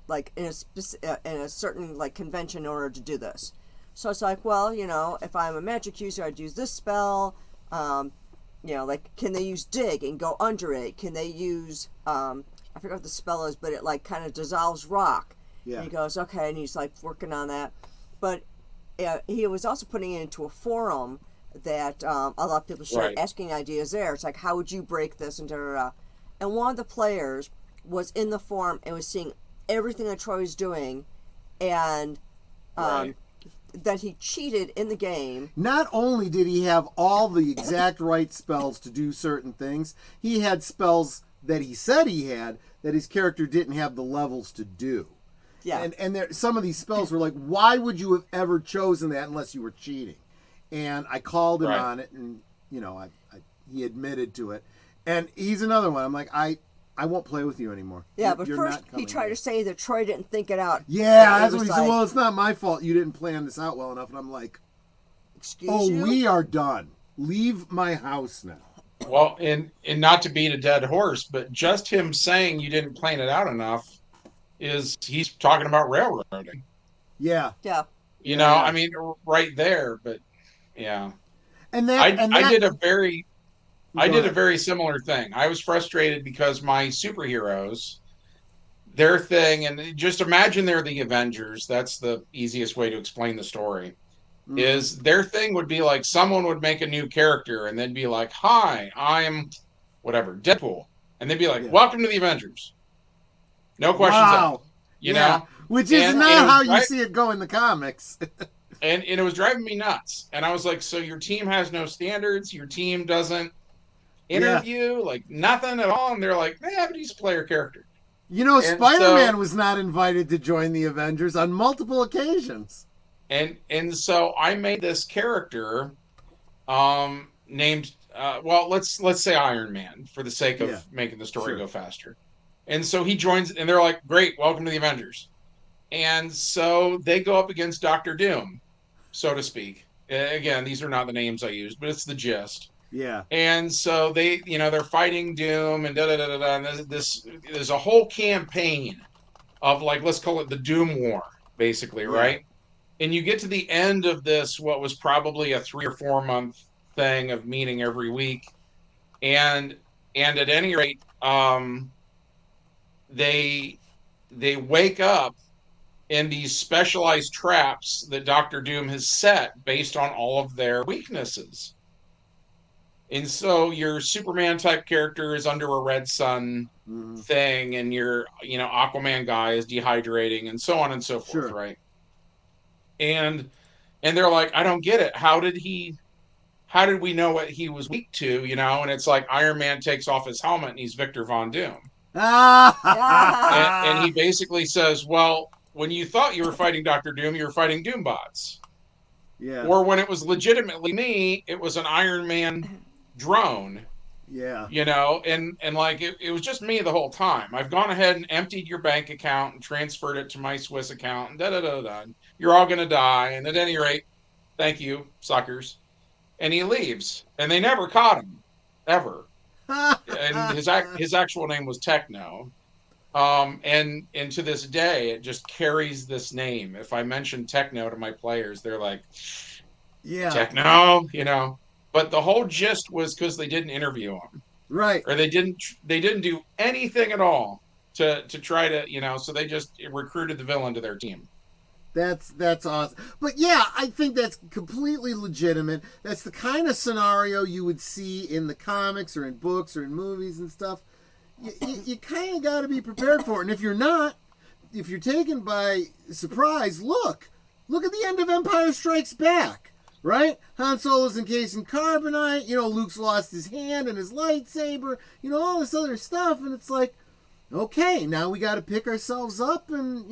A: like in a certain like convention in order to do this. So it's like, well, if I'm a magic user, I'd use this spell. Like, can they use dig and go under it? Can they use, I forget what the spell is, but it like kind of dissolves rock. Yeah. And he goes, okay, and he's like working on that. But he was also putting it into a forum that a lot of people started asking ideas there. It's like, how would you break this? And da-da-da. And one of the players was in the forum and was seeing everything that Troy was doing, and that he cheated in the game.
B: Not only did he have all the exact right spells to do certain things, he had spells that he said he had that his character didn't have the levels to do. Yeah. And some of these spells were like, why would you have ever chosen that unless you were cheating? And I called him on it, and he admitted to it. And he's another one. I'm like, I won't play with you anymore.
A: Yeah,
B: You're
A: but
B: not
A: first he
B: coming
A: tried
B: here."
A: to say that Troy didn't think it out.
B: Yeah,
A: And
B: that's
A: it
B: what he
A: was
B: said.
A: like,
B: Well, it's not my fault. You didn't plan this out well enough. And I'm like,
A: excuse you?
B: we are done. Leave my house now.
C: Well, and not to beat a dead horse, but just him saying you didn't plan it out enough is he's talking about railroading.
B: Yeah.
A: Yeah.
C: You
B: Yeah,
C: know,
B: yeah.
C: I mean, right there. But yeah,
B: And that,
C: I did a very I
B: Go
C: did a
B: ahead.
C: very similar thing. I was frustrated because my superheroes, their thing, and just imagine they're the Avengers. That's the easiest way to explain the story. Is their thing would be like someone would make a new character and they'd be like, "Hi, I'm whatever, Deadpool," and they'd be like,
B: Yeah.
C: "Welcome to the Avengers." No questions asked.
B: Wow.
C: You
B: Yeah.
C: know,
B: Which is
C: And
B: not
C: it was
B: how you see it go in the comics.
C: and it was driving me nuts. And I was like, "So your team has no standards? Your team doesn't
B: Yeah.
C: interview, like nothing at all?" And they're like, "Yeah, but he's a player character."
B: You know,
C: And
B: Spider-Man
C: so-
B: was not invited to join the Avengers on multiple occasions.
C: And so I made this character named well, let's say Iron Man for the sake of
B: Yeah.
C: making the story
B: Sure.
C: go faster. And so he joins and they're like, "Great, welcome to the Avengers." And so they go up against Doctor Doom, so to speak. Again, these are not the names I used, but it's the gist.
B: Yeah.
C: And so they, they're fighting Doom and da da da da da. And there's a whole campaign of, like, let's call it the Doom War, basically,
B: Yeah.
C: right? And you get to the end of this, what was probably a 3 or 4 month thing of meeting every week, and at any rate, they wake up in these specialized traps that Doctor Doom has set based on all of their weaknesses. And so your Superman type character is under a red sun thing, and your Aquaman guy is dehydrating, and so on and so forth,
B: Sure.
C: right? And they're like, "I don't get it. How did we know what he was weak to?" And it's like Iron Man takes off his helmet and he's Victor Von Doom. And he basically says, "Well, when you thought you were fighting Doctor Doom, you were fighting Doombots.
B: Yeah.
C: Or when it was legitimately me, it was an Iron Man drone."
B: Yeah.
C: And like it was just me the whole time. I've gone ahead and emptied your bank account and transferred it to my Swiss account and da da da da. You're all gonna die. And at any rate, thank you, suckers. And he leaves. And they never caught him. Ever. And his actual name was Techno. And to this day it just carries this name. If I mention Techno to my players, they're like,
B: Yeah.
C: "Techno," But the whole gist was because they didn't interview him,
B: Right.
C: or they didn't do anything at all to try to, so they just recruited the villain to their team.
B: That's awesome. But yeah, I think that's completely legitimate. That's the kind of scenario you would see in the comics or in books or in movies and stuff. You kind of got to be prepared for it. And if you're not, if you're taken by surprise, look at the end of Empire Strikes Back, right? Han Solo's encased in carbonite. Luke's lost his hand and his lightsaber. All this other stuff, and it's like, okay, now we got to pick ourselves up and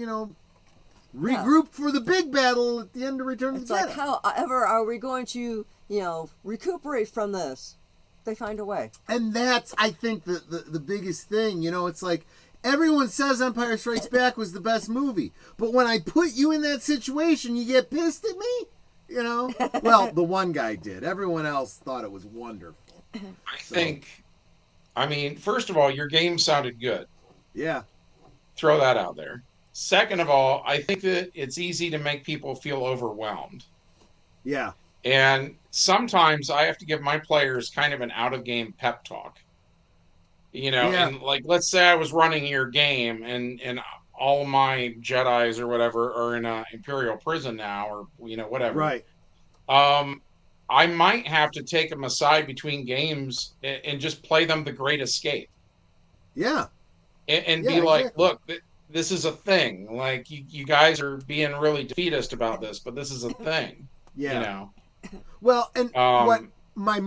B: regroup for the big battle at the end of Return of the Jedi.
A: It's like, however are we going to, recuperate from this? They find a way.
B: And that's, I think, the biggest thing. It's like, everyone says Empire Strikes Back was the best movie. But when I put you in that situation, you get pissed at me? Well, the one guy did. Everyone else thought it was wonderful.
C: I mean, first of all, your game sounded good.
B: Yeah.
C: Throw that out there. Second of all, I think that it's easy to make people feel overwhelmed.
B: Yeah.
C: And sometimes I have to give my players kind of an out-of-game pep talk.
B: Yeah.
C: And like, let's say I was running your game and all my Jedis or whatever are in a Imperial prison now, or, whatever.
B: Right.
C: I might have to take them aside between games and just play them The Great Escape.
B: Yeah.
C: And
B: Yeah,
C: be like,
B: exactly.
C: "Look, this is a thing. Like, you guys are being really defeatist about this, but this is a thing."
B: Yeah. Well, and what my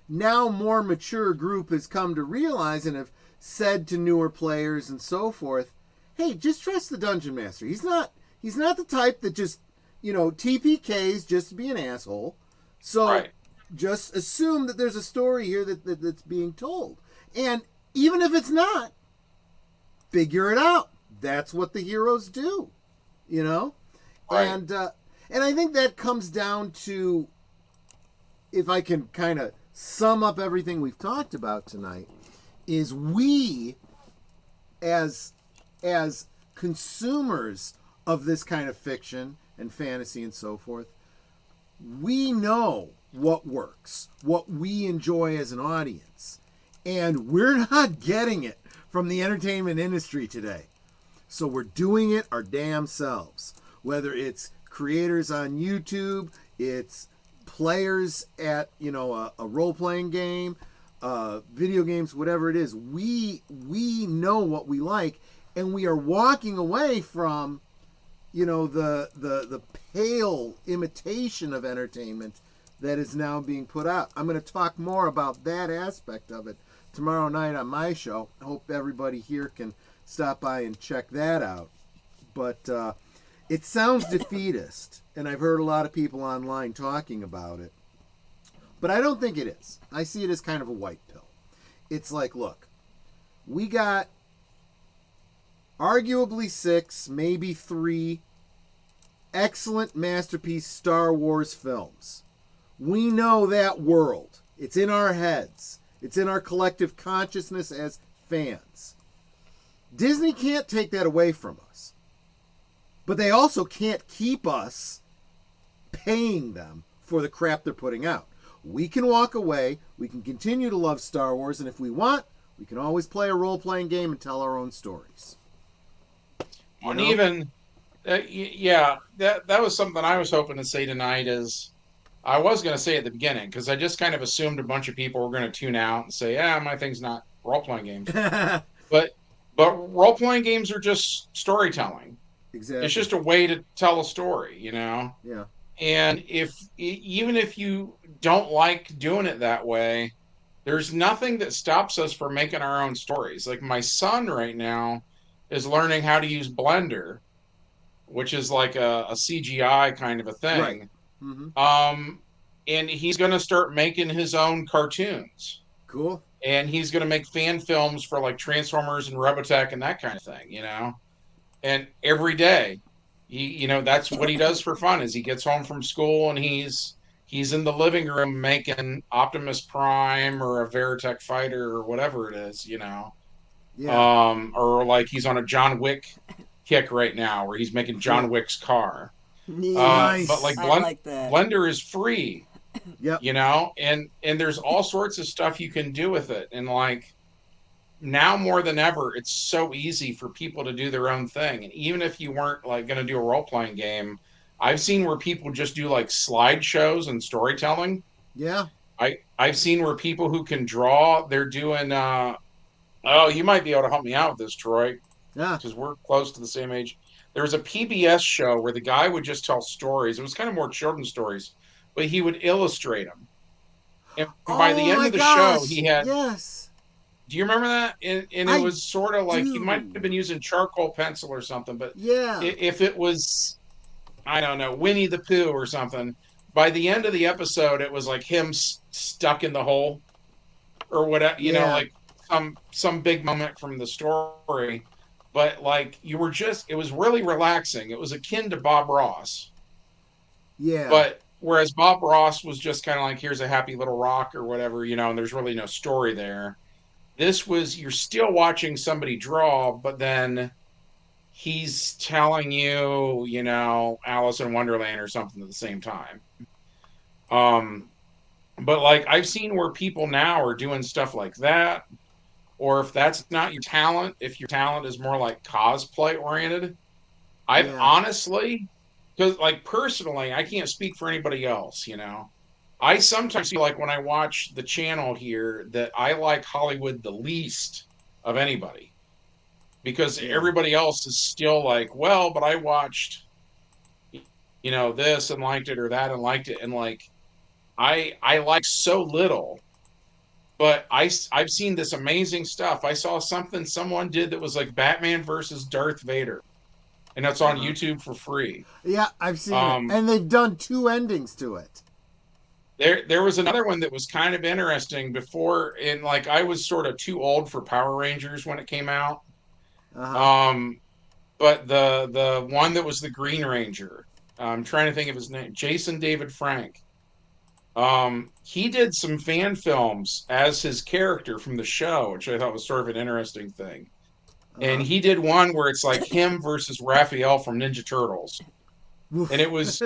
B: now more mature group has come to realize and have said to newer players and so forth, hey, just trust the Dungeon Master. He's not the type that just, TPKs just to be an asshole. So just assume that there's a story here that's being told. And Even if it's not, figure it out. That's what the heroes do, you know?
C: Right.
B: And I think that comes down to, if I can kind of sum up everything we've talked about tonight, is we as consumers of this kind of fiction and fantasy and so forth, we know what works, what we enjoy as an audience, and we're not getting it from the entertainment industry today. So we're doing it our damn selves. Whether it's creators on YouTube, it's players at, you know, a role-playing game, video games, whatever it is. We know what we like, and we are walking away from, you know, the pale imitation of entertainment that is now being put out. I'm going to talk more about that aspect of it tomorrow night on my show. I hope everybody here can stop by and check that out. But it sounds defeatist, and I've heard a lot of people online talking about it. But I don't think it is. I see it as kind of a white pill. It's like, look, we got arguably 6, maybe 3 excellent masterpiece Star Wars films. We know that world. It's in our heads. It's in our collective consciousness as fans. Disney can't take that away from us. But they also can't keep us paying them for the crap they're putting out. We can walk away. We can continue to love Star Wars. And if we want, we can always play a role-playing game and tell our own stories.
C: And even, yeah, that was something I was hoping to say tonight. Is I was going to say at the beginning, because I just kind of assumed a bunch of people were going to tune out and say, yeah, my thing's not role-playing games. but role-playing games are just storytelling.
B: Exactly.
C: It's just a way to tell a story, you know?
B: Yeah.
C: And even if you don't like doing it that way, there's nothing that stops us from making our own stories. Like my son right now is learning how to use Blender, which is like a CGI kind of a thing.
B: Right. Mm-hmm.
C: And he's going to start making his own cartoons.
B: Cool.
C: And he's going to make fan films for like Transformers and Robotech and that kind of thing, you know? And every day, you know, that's what he does for fun. Is he gets home from school and he's in the living room making Optimus Prime or a Veritech fighter or whatever it is, you know.
B: Yeah.
C: Or like he's on a John Wick kick right now, where he's making John Wick's car.
B: Nice.
C: But like,
A: I like that.
C: Blender is free.
B: Yep.
C: You know, and there's all sorts of stuff you can do with it, and like. Now more than ever, it's so easy for people to do their own thing. And even if you weren't like going to do a role-playing game, I've seen where people just do like slideshows and storytelling.
B: Yeah.
C: I've seen where people who can draw, they're doing, oh, you might be able to help me out with this, Troy.
B: Yeah.
C: Because we're close to the same age. There was a PBS show where the guy would just tell stories. It was kind of more children's stories, but he would illustrate them. And by the end of the show, he had...
B: Yes.
C: Do you remember that? And it was sort of like, he might have been using charcoal pencil or something, but
B: yeah,
C: if it was, I don't know, Winnie the Pooh or something, by the end of the episode, it was like him stuck in the hole or whatever, you know, like some big moment from the story. But like, it was really relaxing. It was akin to Bob Ross.
B: Yeah.
C: But whereas Bob Ross was just kind of like, here's a happy little rock or whatever, you know, and there's really no story there. This was, you're still watching somebody draw, but then he's telling you, you know, Alice in Wonderland or something at the same time. But like, I've seen where people now are doing stuff like that, or if that's not your talent, if your talent is more like cosplay oriented, I've honestly, because like personally, I can't speak for anybody else, you know. I sometimes feel like when I watch the channel here that I like Hollywood the least of anybody, because everybody else is still like, well, but I watched, you know, this and liked it or that and liked it. And like, I like so little, but I've seen this amazing stuff. I saw something someone did that was like Batman versus Darth Vader, and that's on YouTube for free.
B: Yeah, I've seen it. And they've done 2 endings to it.
C: There was another one that was kind of interesting before, and like I was sort of too old for Power Rangers when it came out.
B: Uh-huh.
C: Um, but the one that was the Green Ranger, I'm trying to think of his name, Jason David Frank. He did some fan films as his character from the show, which I thought was sort of an interesting thing. And
B: Uh-huh.
C: he did one where it's like him versus Raphael from Ninja Turtles, and
B: Woof.
C: it was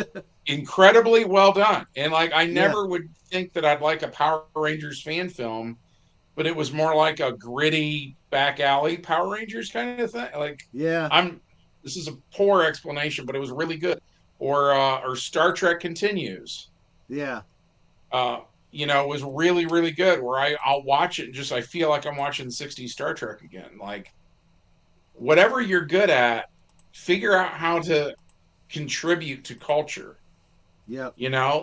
C: incredibly well done. And like I
B: Yeah.
C: never would think that I'd like a Power Rangers fan film, but it was more like a gritty back alley Power Rangers kind of thing. Like
B: Yeah.
C: I'm this is a poor explanation, but it was really good. Or Star Trek Continues.
B: Yeah.
C: Uh was really, really good where I'll watch it and just I feel like I'm watching 60s Star Trek again. Like whatever you're good at, figure out how to contribute to culture.
B: Yep.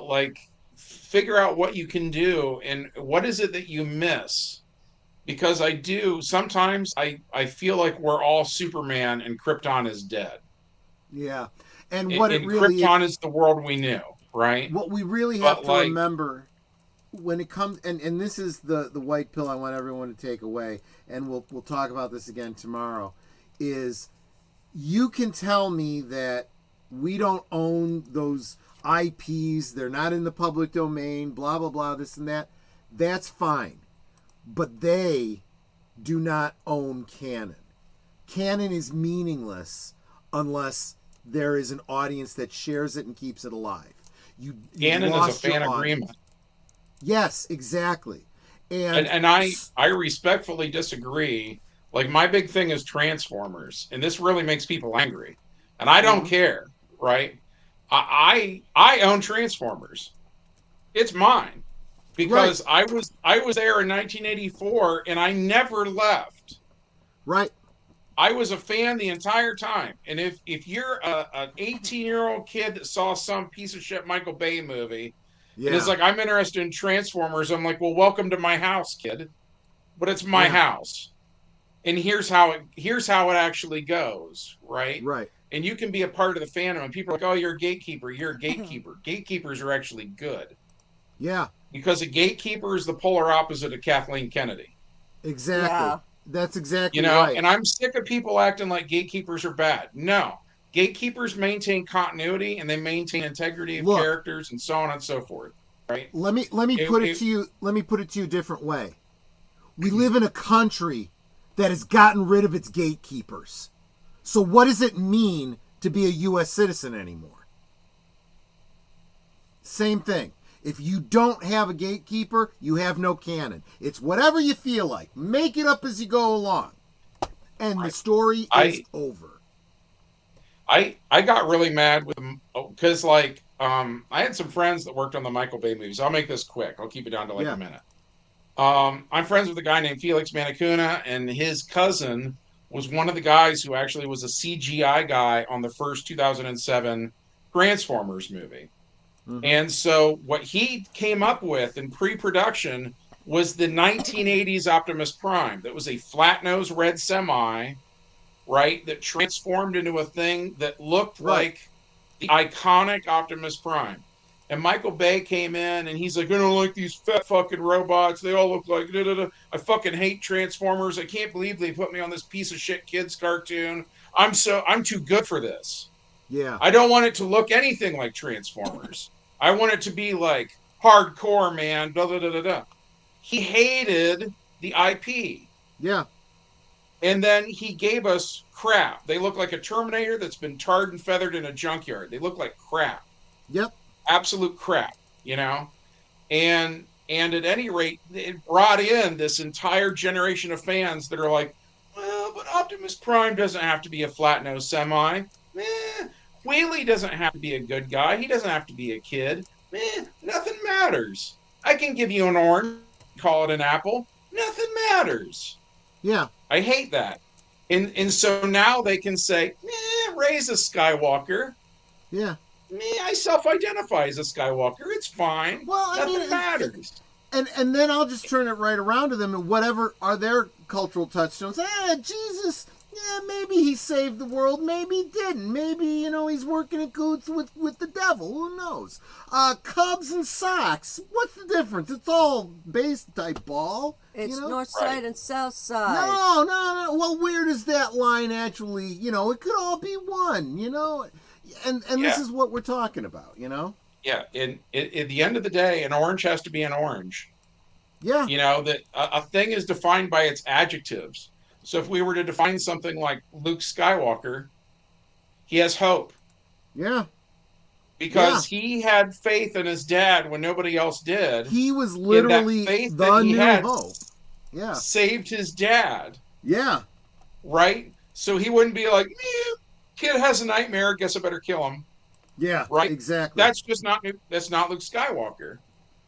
C: Like figure out what you can do and what is it that you miss. Because I do sometimes I feel like we're all Superman and Krypton is dead.
B: Yeah. And what it
C: And
B: really
C: Krypton is the world we knew, right?
B: what we really have
C: But
B: to
C: like,
B: remember when it comes, and this is the white pill I want everyone to take away, and we'll talk about this again tomorrow, is you can tell me that we don't own those IPs, they're not in the public domain, blah blah blah, this and that. That's fine. But they do not own canon. Canon is meaningless unless there is an audience that shares it and keeps it alive. You
C: Canon is a
B: lost your
C: fan
B: audience.
C: agreement.
B: Yes, exactly. And
C: And I respectfully disagree. Like my big thing is Transformers, and this really makes people angry. And I don't
B: Mhm.
C: care, right? I own Transformers. It's mine
B: Right,
C: because I was there in 1984 and I never left.
B: right,
C: I was a fan the entire time. And if you're an 18-year-old kid that saw some piece of shit Michael Bay movie and is
B: yeah,
C: like, I'm interested in Transformers, I'm like, well, welcome to my house, kid. But it's my
B: yeah,
C: house. And here's how it actually goes, right?
B: right,
C: And you can be a part of the fandom and people are like, oh, you're a gatekeeper, you're a gatekeeper. Gatekeepers are actually good.
B: yeah,
C: Because a gatekeeper is the polar opposite of Kathleen Kennedy.
B: exactly.
A: Yeah.
B: That's exactly right.
C: And I'm sick of people acting like gatekeepers are bad. No, gatekeepers maintain continuity and they maintain integrity of
B: Look,
C: characters and so on and so forth. Right?
B: let me
C: It,
B: put it
C: it,
B: to you. Let me put it to you a different way. We live in a country that has gotten rid of its gatekeepers. So what does it mean to be a U.S. citizen anymore? Same thing. If you don't have a gatekeeper, you have no canon. It's whatever you feel like. Make it up as you go along. And the story is
C: I
B: over.
C: I got really mad with them because I had some friends that worked on the Michael Bay movies. I'll make this quick. I'll keep it down to like a
B: Yeah.
C: minute. I'm friends with a guy named Felix Manacuna, and his cousin was one of the guys who actually was a CGI guy on the first 2007 Transformers movie.
B: Mm-hmm.
C: And so what he came up with in pre-production was the 1980s Optimus Prime. That was a flat-nosed red semi, right, that transformed into a thing that looked
B: Right.
C: like the iconic Optimus Prime. And Michael Bay came in and he's like, I don't like these fat fucking robots. They all look like da, da, da. I fucking hate Transformers. I can't believe they put me on this piece of shit kids cartoon. I'm too good for this.
B: Yeah.
C: I don't want it to look anything like Transformers. I want it to be like hardcore, man. Da, da, da, da, da. He hated the IP.
B: Yeah.
C: And then he gave us crap. They look like a Terminator that's been tarred and feathered in a junkyard. They look like crap.
B: Yep.
C: Absolute crap, And at any rate, it brought in this entire generation of fans that are like, well, but Optimus Prime doesn't have to be a flat-nosed semi. Wheelie doesn't have to be a good guy. He doesn't have to be a kid. Nothing matters. I can give you an orange, call it an apple. Nothing matters.
B: Yeah.
C: I hate that. And so now they can say, Rey's a Skywalker.
B: Yeah.
C: I self-identify as a Skywalker. It's fine.
B: Well,
C: Nothing matters.
B: And then I'll just turn it right around to them and whatever are their cultural touchstones. Jesus, yeah, maybe he saved the world, maybe he didn't. Maybe, he's working in cahoots with the devil. Who knows? Cubs and Sox. What's the difference? It's all base type ball.
A: It's north side and south side.
B: No. Well, where does that line actually, it could all be one, And this is what we're talking about,
C: Yeah, and at the end of the day, an orange has to be an orange.
B: Yeah.
C: That a thing is defined by its adjectives. So if we were to define something like Luke Skywalker, he has hope.
B: Yeah.
C: Because he had faith in his dad when nobody else did.
B: He was literally
C: faith
B: the
C: that he
B: new
C: had
B: hope. Yeah.
C: Saved his dad.
B: Yeah.
C: Right? So he wouldn't be like, kid has a nightmare, guess I better kill him.
B: Yeah,
C: right.
B: Exactly.
C: That's not Luke Skywalker.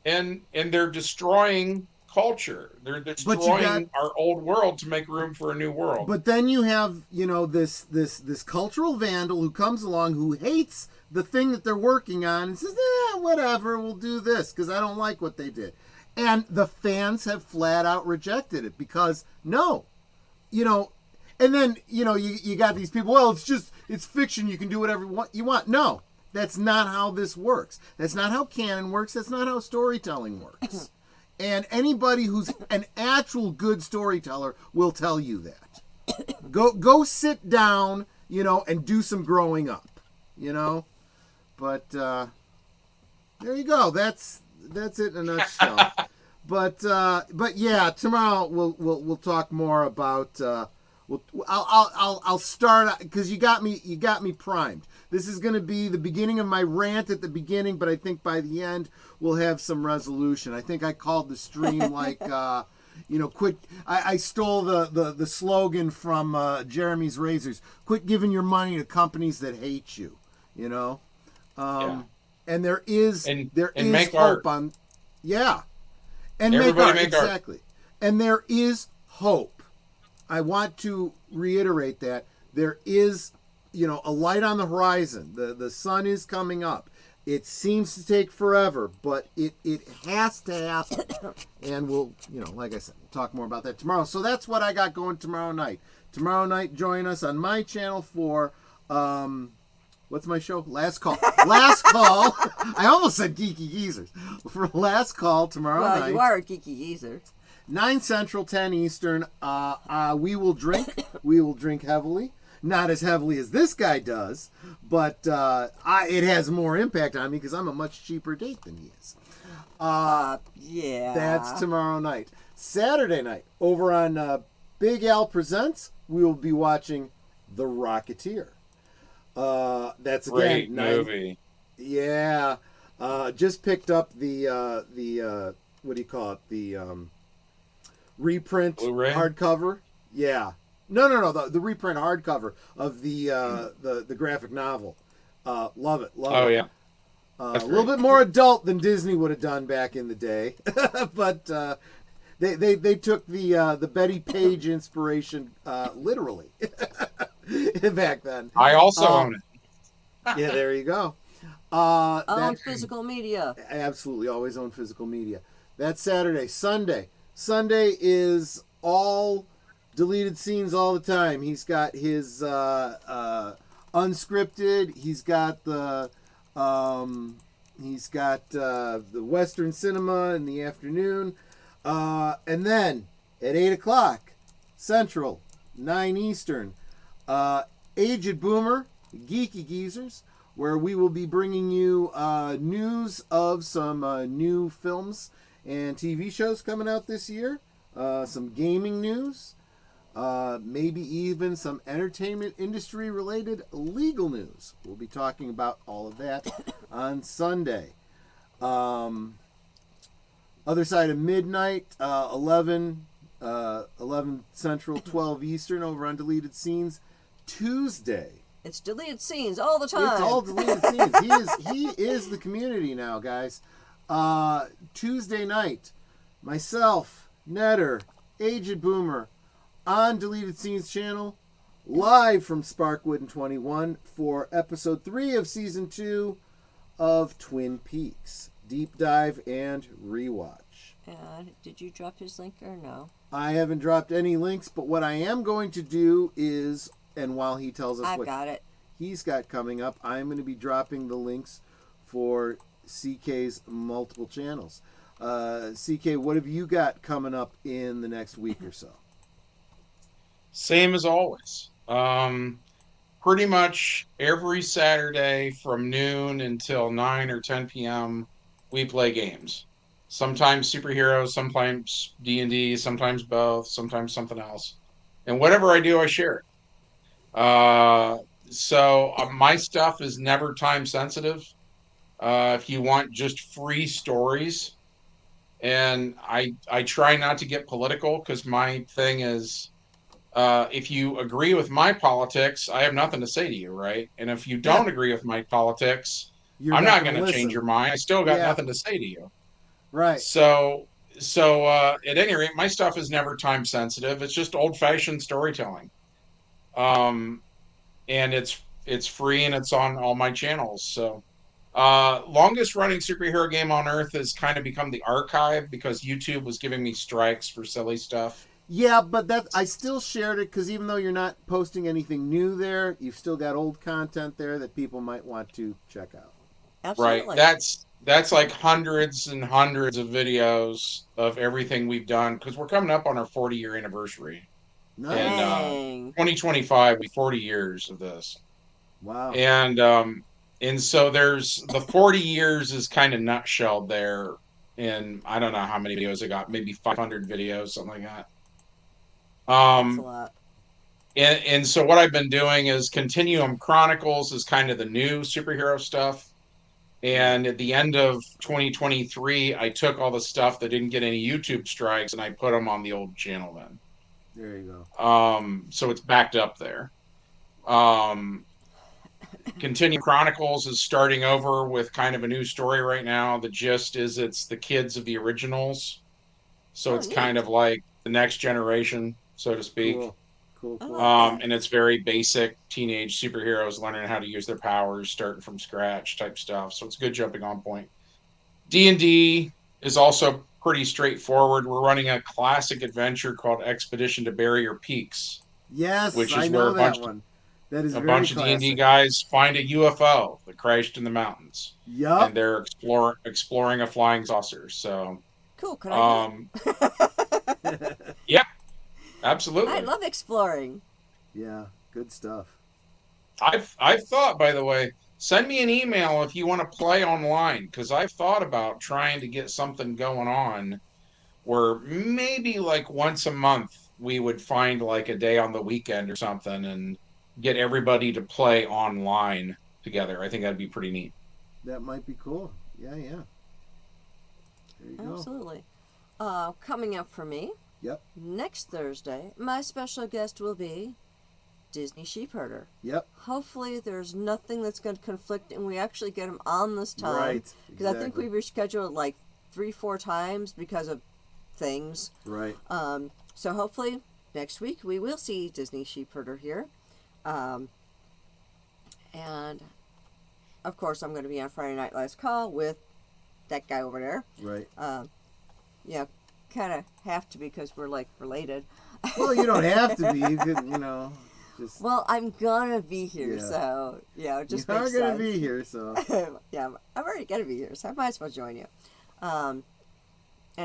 C: And they're destroying culture. They're destroying our old world to make room for a new world.
B: But then you have, this cultural vandal who comes along who hates the thing that they're working on and says, whatever, we'll do this because I don't like what they did. And the fans have flat out rejected it because no, and then, you got these people, well, it's fiction. You can do whatever you want. No, that's not how this works. That's not how canon works. That's not how storytelling works. And anybody who's an actual good storyteller will tell you that. Go sit down, and do some growing up, But there you go. That's it in a nutshell. But yeah, tomorrow we'll talk more about. I'll start because you got me primed. This is going to be the beginning of my rant at the beginning, but I think by the end we'll have some resolution. I think I called the stream like, quit. I stole the slogan from Jeremy's Razors. Quit giving your money to companies that hate you. And there is
C: make
B: hope
C: art.
B: on, yeah, and
C: Everybody
B: make art exactly.
C: Art.
B: And there is hope. I want to reiterate that there is, a light on the horizon. The sun is coming up. It seems to take forever, but it has to happen. And we'll, like I said, we'll talk more about that tomorrow. So that's what I got going tomorrow night. Tomorrow night, join us on my channel for, what's my show? Last Call. Last Call. I almost said Geeky Geezers. For Last Call tomorrow night.
A: Well, you are a Geeky Geezer.
B: 9 Central, 10 Eastern. We will drink. We will drink heavily. Not as heavily as this guy does, but it has more impact on me because I'm a much cheaper date than he is.
A: Yeah.
B: That's tomorrow night. Saturday night, over on Big Al Presents, we will be watching The Rocketeer. That's again
C: great movie.
B: Yeah. Just picked up the what do you call it? The reprint
C: Blu-ray?
B: hardcover. Yeah. No. The reprint hardcover of the graphic novel. Love it.
C: Oh, yeah.
B: A little bit more adult than Disney would have done back in the day, but they took the Betty Page inspiration literally back then.
C: I also own it.
B: Yeah, there you go.
A: Own physical media.
B: Absolutely, always own physical media. That's Saturday. Sunday is all deleted scenes all the time. He's got his unscripted. He's got the Western cinema in the afternoon, and then at 8:00 Central, 9 Eastern, Aged Boomer, Geeky Geezers, where we will be bringing you news of some new films and TV shows coming out this year, some gaming news, maybe even some entertainment industry related legal news. We'll be talking about all of that on Sunday. Other side of midnight, 11 Central, 12 Eastern, over on Deleted Scenes. Tuesday.
A: It's deleted scenes all the time.
B: It's all deleted scenes. He is the community now, guys. Tuesday night, myself, Netter, Aged Boomer, on Deleted Scenes channel, live from Sparkwood and 21 for episode 3 of season 2 of Twin Peaks. Deep dive and rewatch.
A: Did you drop his link or no?
B: I haven't dropped any links, but what I am going to do is, and while he tells us
A: I've
B: what
A: got it.
B: he's got coming up, I'm going to be dropping the links for CK's multiple channels. CK, what have you got coming up in the next week or so?
C: Same as always. Pretty much every Saturday from noon until 9 or 10 p.m., we play games. Sometimes superheroes, sometimes D&D, sometimes both, sometimes something else. And whatever I do, I share it. So my stuff is never time sensitive. If you want just free stories, and I try not to get political because my thing is, if you agree with my politics, I have nothing to say to you, right? And if you
B: Yeah,
C: don't agree with my politics,
B: you're
C: I'm
B: not
C: not
B: going
C: going
B: to
C: to change
B: listen.
C: your mind. I still got
B: Yeah,
C: nothing to say to you.
B: right.
C: So at any rate, my stuff is never time sensitive. It's just old fashioned storytelling. Um, and it's free and it's on all my channels. So longest running superhero game on earth has kind of become the archive because YouTube was giving me strikes for silly stuff.
B: Yeah, but that I still shared it because even though you're not posting anything new there, you've still got old content there that people might want to check out.
C: Right.
A: Absolutely.
C: That's like hundreds and hundreds of videos of everything we've done because we're coming up on our 40-year anniversary. And
B: Nice.
A: Dang.
C: 2025 will be 40 years of this.
B: Wow.
C: And and so there's the 40 years is kind of nutshelled there. And I don't know how many videos I got, maybe 500 videos, something like that.
A: That's a
C: Um,
A: lot.
C: and so what I've been doing is Continuum Chronicles is kind of the new superhero stuff.
B: Right.
C: And at the end of 2023, I took all the stuff that didn't get any YouTube strikes and I put them on the old channel then.
B: There you go.
C: So it's backed up there. Um, Continuum Chronicles is starting over with kind of a new story right now. The gist is it's the kids of the originals. So
A: Oh,
C: it's kind
A: neat.
C: of like the next generation, so to speak.
B: Cool. Cool.
A: I
B: Cool.
A: like that.
C: And it's very basic teenage superheroes learning how to use their powers, starting from scratch type stuff. So it's a good jumping on point. D&D is also pretty straightforward. We're running a classic adventure called Expedition to Barrier Peaks,
B: Yes,
C: which
B: I
C: is where
B: know that one. That is
C: a
B: very
C: bunch of D&D
B: classic.
C: guys find a UFO that crashed in the mountains, and
B: Yup.
C: they're exploring a flying saucer. So,
A: Cool. Could I do
C: um,
A: it?
C: yeah,
A: I
C: absolutely.
A: love exploring.
B: Yeah. Good stuff.
C: I've thought, by the way, send me an email if you want to play online because I've thought about trying to get something going on where maybe like once a month we would find like a day on the weekend or something and get everybody to play online together. I think that'd be pretty neat.
B: That might be cool. Yeah. Yeah. There you go.
A: Absolutely. Coming up for me
B: Yep.
A: next Thursday, my special guest will be Disney Sheepherder.
B: Yep.
A: Hopefully, there's nothing that's going to conflict, and we actually get him on this time.
B: Right.
A: Because I think
B: Exactly.
A: we rescheduled like 3-4 times because of things.
B: Right.
A: So hopefully next week we will see Disney Sheepherder here. Um, and of course, I'm going to be on Friday Night Lights Call with that guy over there.
B: Right.
A: Yeah, kind of have to because we're like related.
B: Well, you don't have to be. You could, just.
A: Well, I'm gonna be here,
B: Yeah.
A: so it just
B: You are
A: makes
B: gonna
A: sense.
B: be here, so.
A: Yeah, I'm already gonna be here, so I might as well join you. And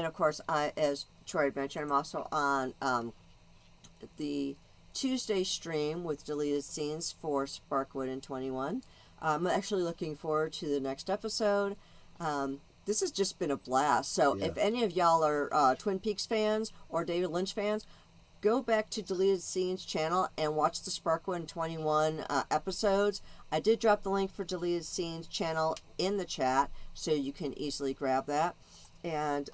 A: of course, as Troy had mentioned, I'm also on the Tuesday stream with deleted scenes for Sparkwood and 21. I'm actually looking forward to the next episode. This has just been a blast. So
B: Yeah.
A: if any of y'all are Twin Peaks fans or David Lynch fans, go back to Deleted Scenes channel and watch the Sparkwood and 21 episodes. I did drop the link for Deleted Scenes channel in the chat, so you can easily grab that. And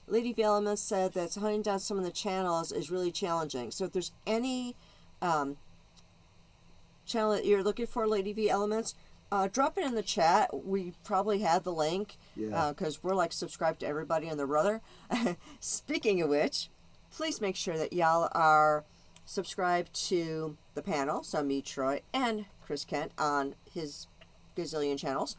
A: Lady V Elements said that hunting down some of the channels is really challenging. So if there's any channel that you're looking for, Lady V Elements, drop it in the chat. We probably have the link
B: Yeah.
A: because we're like subscribed to everybody and their brother. Speaking of which, please make sure that y'all are subscribed to the panel. So me, Troy, and Chris Kent on his gazillion channels.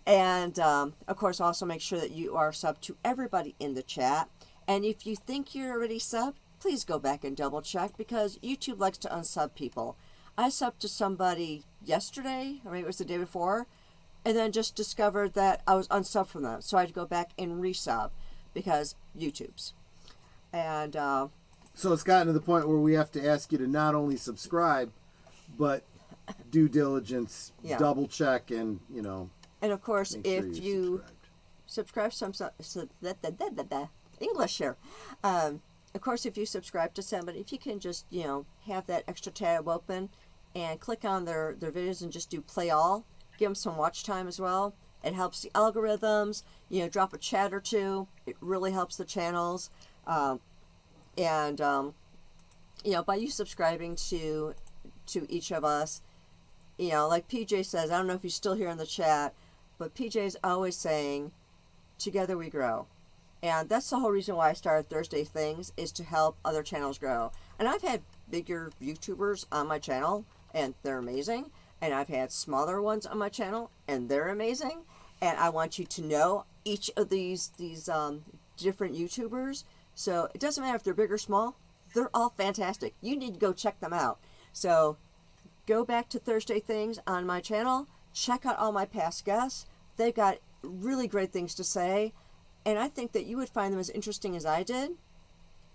A: And of course, also make sure that you are subbed to everybody in the chat. And if you think you're already subbed, please go back and double check, because YouTube likes to unsub people. I subbed to somebody yesterday, or maybe it was the day before, and then just discovered that I was unsubbed from them. So I had to go back and resub because YouTube's. And
B: So it's gotten to the point where we have to ask you to not only subscribe, but due diligence,
A: Yeah.
B: double check, and
A: and of course,
B: make sure
A: if
B: you're
A: you
B: subscribed.
A: English here. Of course, if you subscribe to somebody, if you can just, have that extra tab open and click on their videos and just do play all, give them some watch time as well. It helps the algorithms, drop a chat or two. It really helps the channels. And by you subscribing to each of us, like PJ says, I don't know if he's still here in the chat, but PJ's always saying, together we grow. And that's the whole reason why I started Thursday Things, is to help other channels grow. And I've had bigger YouTubers on my channel, and they're amazing. And I've had smaller ones on my channel, and they're amazing. And I want you to know each of these different YouTubers. So it doesn't matter if they're big or small. They're all fantastic. You need to go check them out. So go back to Thursday Things on my channel. Check out all my past guests. They've got really great things to say. And I think that you would find them as interesting as I did.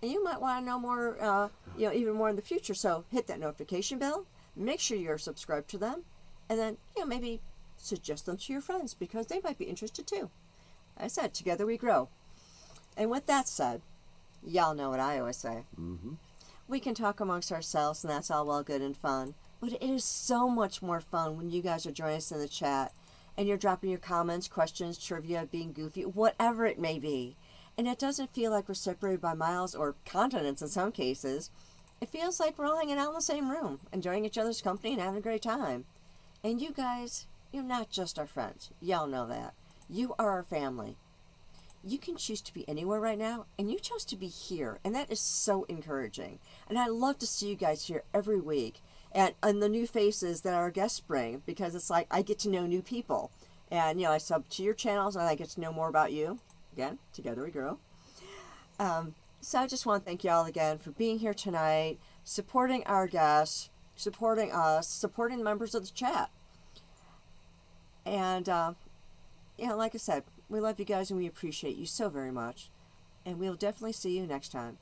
A: And you might want to know more, even more in the future. So hit that notification bell. Make sure you're subscribed to them. And then, maybe suggest them to your friends, because they might be interested too. Like I said, together we grow. And with that said, y'all know what I always say.
B: Mm-hmm.
A: We can talk amongst ourselves, and that's all well, good, and fun. But it is so much more fun when you guys are joining us in the chat, and you're dropping your comments, questions, trivia, being goofy, whatever it may be. And it doesn't feel like we're separated by miles or continents in some cases. It feels like we're all hanging out in the same room, enjoying each other's company and having a great time. And you guys, you're not just our friends. Y'all know that. You are our family. You can choose to be anywhere right now, and you chose to be here, and that is so encouraging. And I love to see you guys here every week, and the new faces that our guests bring, because it's like I get to know new people. And I sub to your channels, and I get to know more about you. Again, together we grow. So I just want to thank y'all again for being here tonight, supporting our guests, supporting us, supporting members of the chat. And like I said, we love you guys, and we appreciate you so very much. And we'll definitely see you next time.